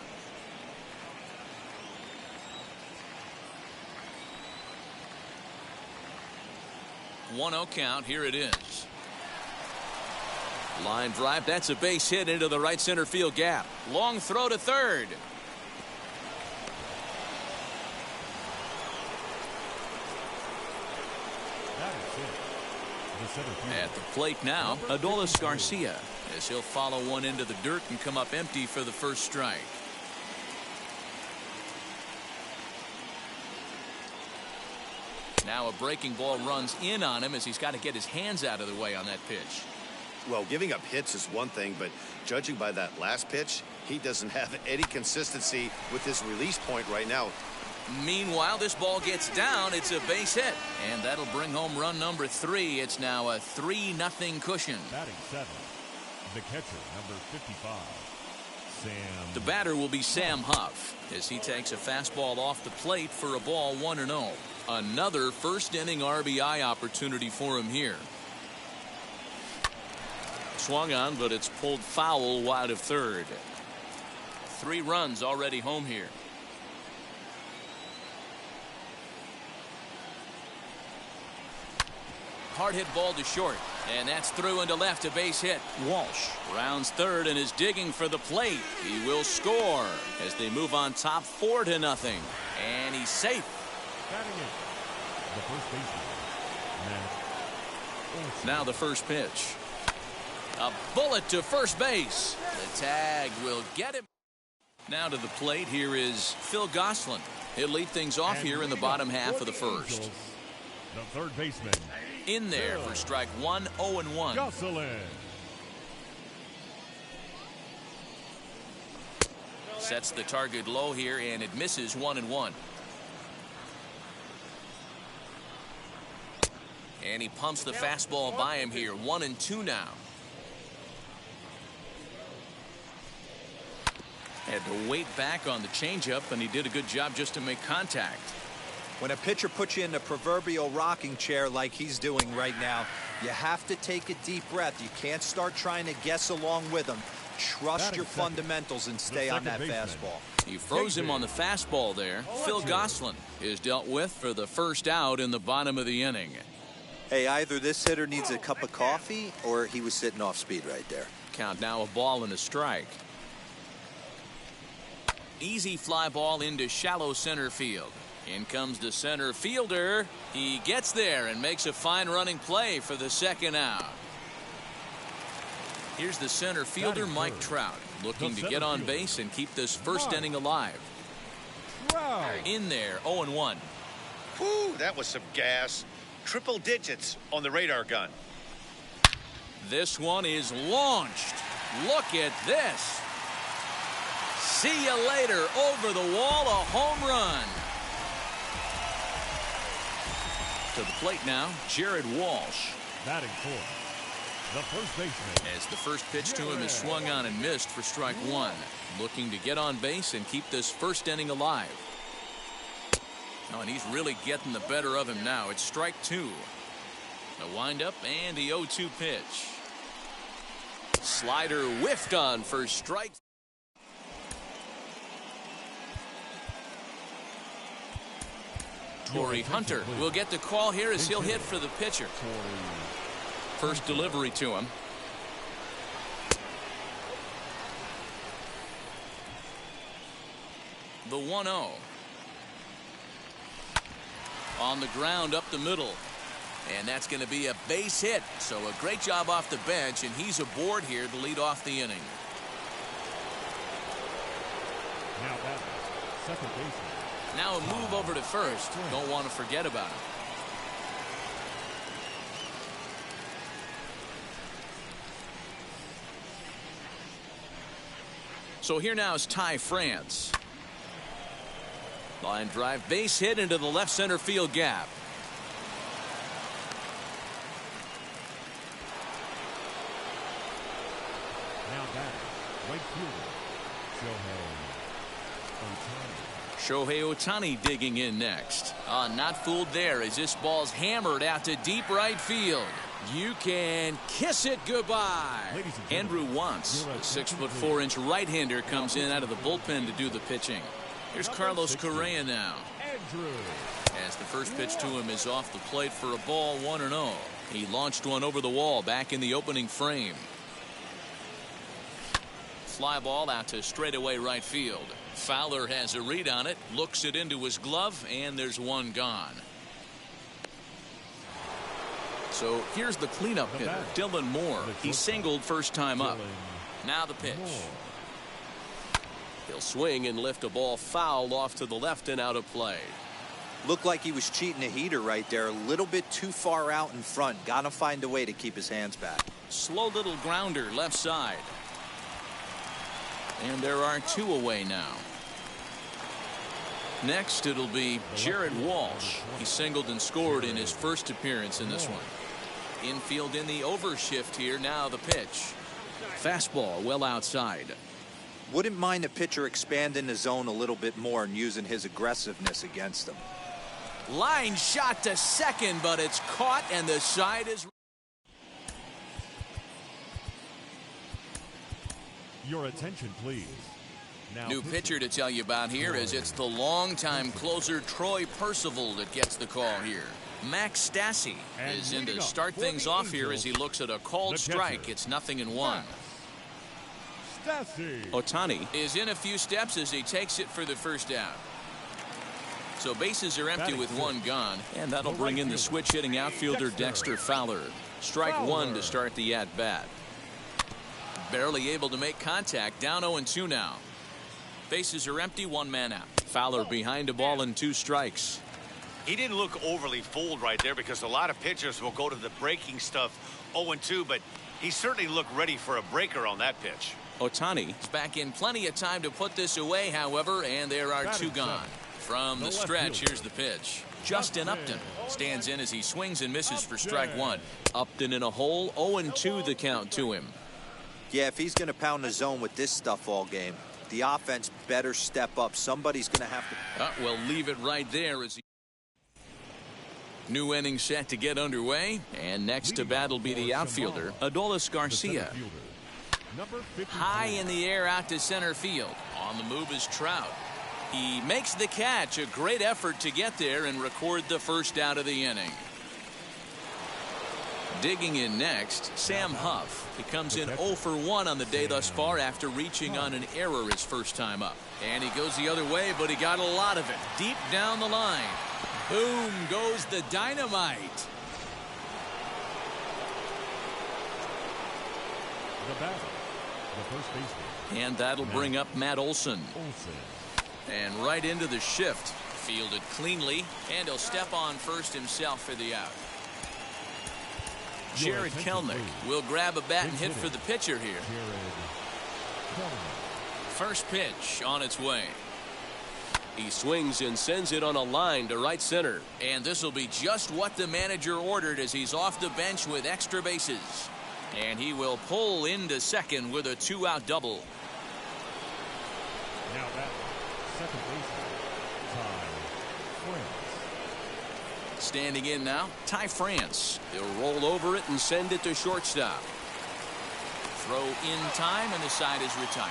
One-oh count. Here it is. Line drive. That's a base hit into the right center field gap. Long throw to third. At the plate now, Adolis Garcia, as he'll follow one into the dirt and come up empty for the first strike. Now a breaking ball runs in on him as he's got to get his hands out of the way on that pitch. Well, giving up hits is one thing, but judging by that last pitch, he doesn't have any consistency with his release point right now. Meanwhile, this ball gets down. It's a base hit, and that'll bring home run number 3. It's now a 3-0 cushion. Batting 7th, the catcher, number 55, Sam. The batter will be Sam Huff as he takes a fastball off the plate for a ball 1-0. Another first-inning RBI opportunity for him here. Swung on, but it's pulled foul wide of third. 3 runs already home here. Hard hit ball to short, and that's through into left, a base hit. Walsh rounds third and is digging for the plate. He will score as they move on top 4-0, and he's safe. The first baseman. Now the first pitch. A bullet to first base. The tag will get him. Now to the plate. Here is Phil Gosselin. He'll lead things off here in the bottom half of the first. The third baseman. In there for strike 1, 0-1. Gosselin. Sets the target low here, and it misses 1-1. And he pumps the fastball by him here. 1-2 now. Had to wait back on the changeup, and he did a good job just to make contact. When a pitcher puts you in the proverbial rocking chair like he's doing right now, you have to take a deep breath. You can't start trying to guess along with him. Trust your fundamentals and stay on that fastball. He froze him on the fastball there. Phil Gosselin is dealt with for the first out in the bottom of the inning. Hey, either this hitter needs a cup of coffee or he was sitting off speed right there. Count now, a ball and a strike. Easy fly ball into shallow center field. In comes the center fielder. He gets there and makes a fine running play for the second out. Here's the center fielder, Mike Trout, looking to get on base and keep this first inning alive. In there, 0-1. Whew, that was some gas. Triple digits on the radar gun. This one is launched. Look at this. See you later. Over the wall, a home run. To the plate now, Jared Walsh. Batting 4th, the first baseman. As the first pitch to him is swung on and missed for strike 1. Looking to get on base and keep this first inning alive. Oh, and he's really getting the better of him now. It's strike 2. The windup and the 0-2 pitch. Slider whiffed on for strike. Corey Hunter will get the call here as he'll hit for the pitcher. First delivery to him. The 1-0. On the ground up the middle. And that's going to be a base hit. So a great job off the bench, and he's aboard here to lead off the inning. Now that second baseman. Now a move over to first. Don't want to forget about him. So here now is Ty France. Line drive, base hit into the left center field gap. Now back, right fielder, Shohei Ohtani digging in next. Not fooled there as this ball's hammered out to deep right field. You can kiss it goodbye. Andrew Wantz, the 6'4" right-hander, comes in out of the bullpen to do the pitching. Here's Carlos Correa now. As the first pitch to him is off the plate for a ball, 1-0. He launched one over the wall back in the opening frame. Fly ball out to straightaway right field. Fowler has a read on it, looks it into his glove, and there's one gone. So here's the cleanup hitter, Dylan Moore. He singled first time up. Now the pitch. He'll swing and lift a ball foul off to the left and out of play. Looked like he was cheating a heater right there. A little bit too far out in front. Got to find a way to keep his hands back. Slow little grounder left side. And there are two away now. Next it'll be Jared Walsh. He singled and scored in his first appearance in this one. Infield in the overshift here. Now the pitch. Fastball well outside. Wouldn't mind a pitcher expanding the zone a little bit more and using his aggressiveness against them. Line shot to second, but it's caught and the side is. Your attention, please. Now New pitcher to tell you about here as it's the longtime closer Troy Percival that gets the call here. Max Stassi is in to start things off here as he looks at a called strike. It's 0-1. Ohtani is in a few steps as he takes it for the first down. So bases are empty with one gone, and that'll bring in the switch hitting outfielder Dexter Fowler. Strike one to start the at-bat. Barely able to make contact. Down 0-2 now. Bases are empty, one man out. Fowler behind a ball and 2 strikes. He didn't look overly fooled right there because a lot of pitchers will go to the breaking stuff 0-2, but he certainly looked ready for a breaker on that pitch. Ohtani is back in plenty of time to put this away, however, and there are 2 gone. From the stretch, here's the pitch. Justin Upton stands in as he swings and misses for strike one. Upton in a hole, 0-2 the count to him. Yeah, if he's going to pound the zone with this stuff all game, the offense better step up. Somebody's going to have to. We'll leave it right there as he. New inning set to get underway, and next to bat will be the outfielder, Adolis Garcia. High in the air out to center field. On the move is Trout. He makes the catch. A great effort to get there and record the first out of the inning. Digging in next, Sam Huff. He comes in 0 for 1 on the day thus far after reaching on an error his first time up. And he goes the other way, but he got a lot of it. Deep down the line. Boom goes the dynamite. The batter, the first baseman. And that'll bring up Matt Olson. And right into the shift. Fielded cleanly, and he'll step on first himself for the out. Jared Kelnick will grab a bat and hit for the pitcher here. First pitch on its way. He swings and sends it on a line to right center. And this will be just what the manager ordered as he's off the bench with extra bases. And he will pull into second with a 2-out double. Now that second baseman, Ty France. Standing in now, Ty France. He'll roll over it and send it to shortstop. Throw in time, and the side is retired.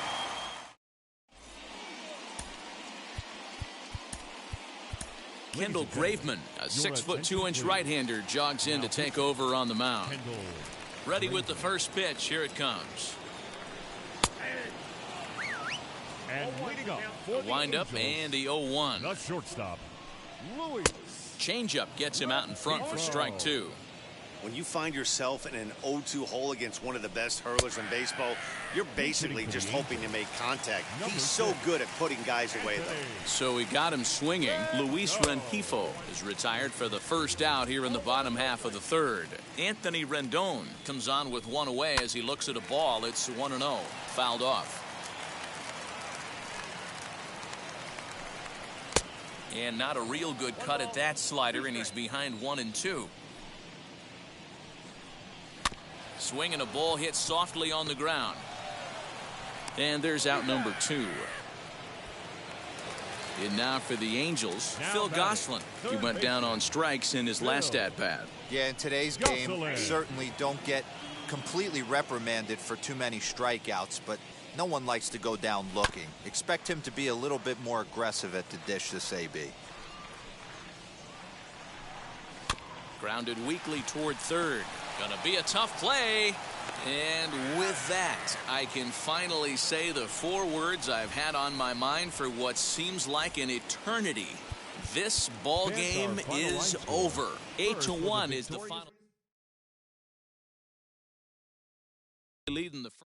Kendall Graveman, a 6'2" right-hander, jogs in to take over on the mound. Ready with the first pitch. Here it comes. And leading up A windup and the 0-1. the shortstop, Louis. Changeup gets him out in front for strike 2. When you find yourself in an 0-2 hole against one of the best hurlers in baseball, you're basically just hoping to make contact. He's so good at putting guys away, though. So we got him swinging. Luis Rengifo is retired for the first out here in the bottom half of the third. Anthony Rendon comes on with one away as he looks at a ball. It's 1-0. Fouled off. And not a real good cut at that slider, and he's behind 1-2. Swinging a ball hit softly on the ground. And there's out number 2. And now for the Angels, Phil Gosselin. He went down on strikes in his last at-bat. Yeah, in today's game, certainly don't get completely reprimanded for too many strikeouts, but no one likes to go down looking. Expect him to be a little bit more aggressive at the dish this AB. Grounded weakly toward third. Gonna be a tough play. And with that, I can finally say the 4 words I've had on my mind for what seems like an eternity. This ball game is over. 8-1 is the final. Lead in the first.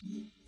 2.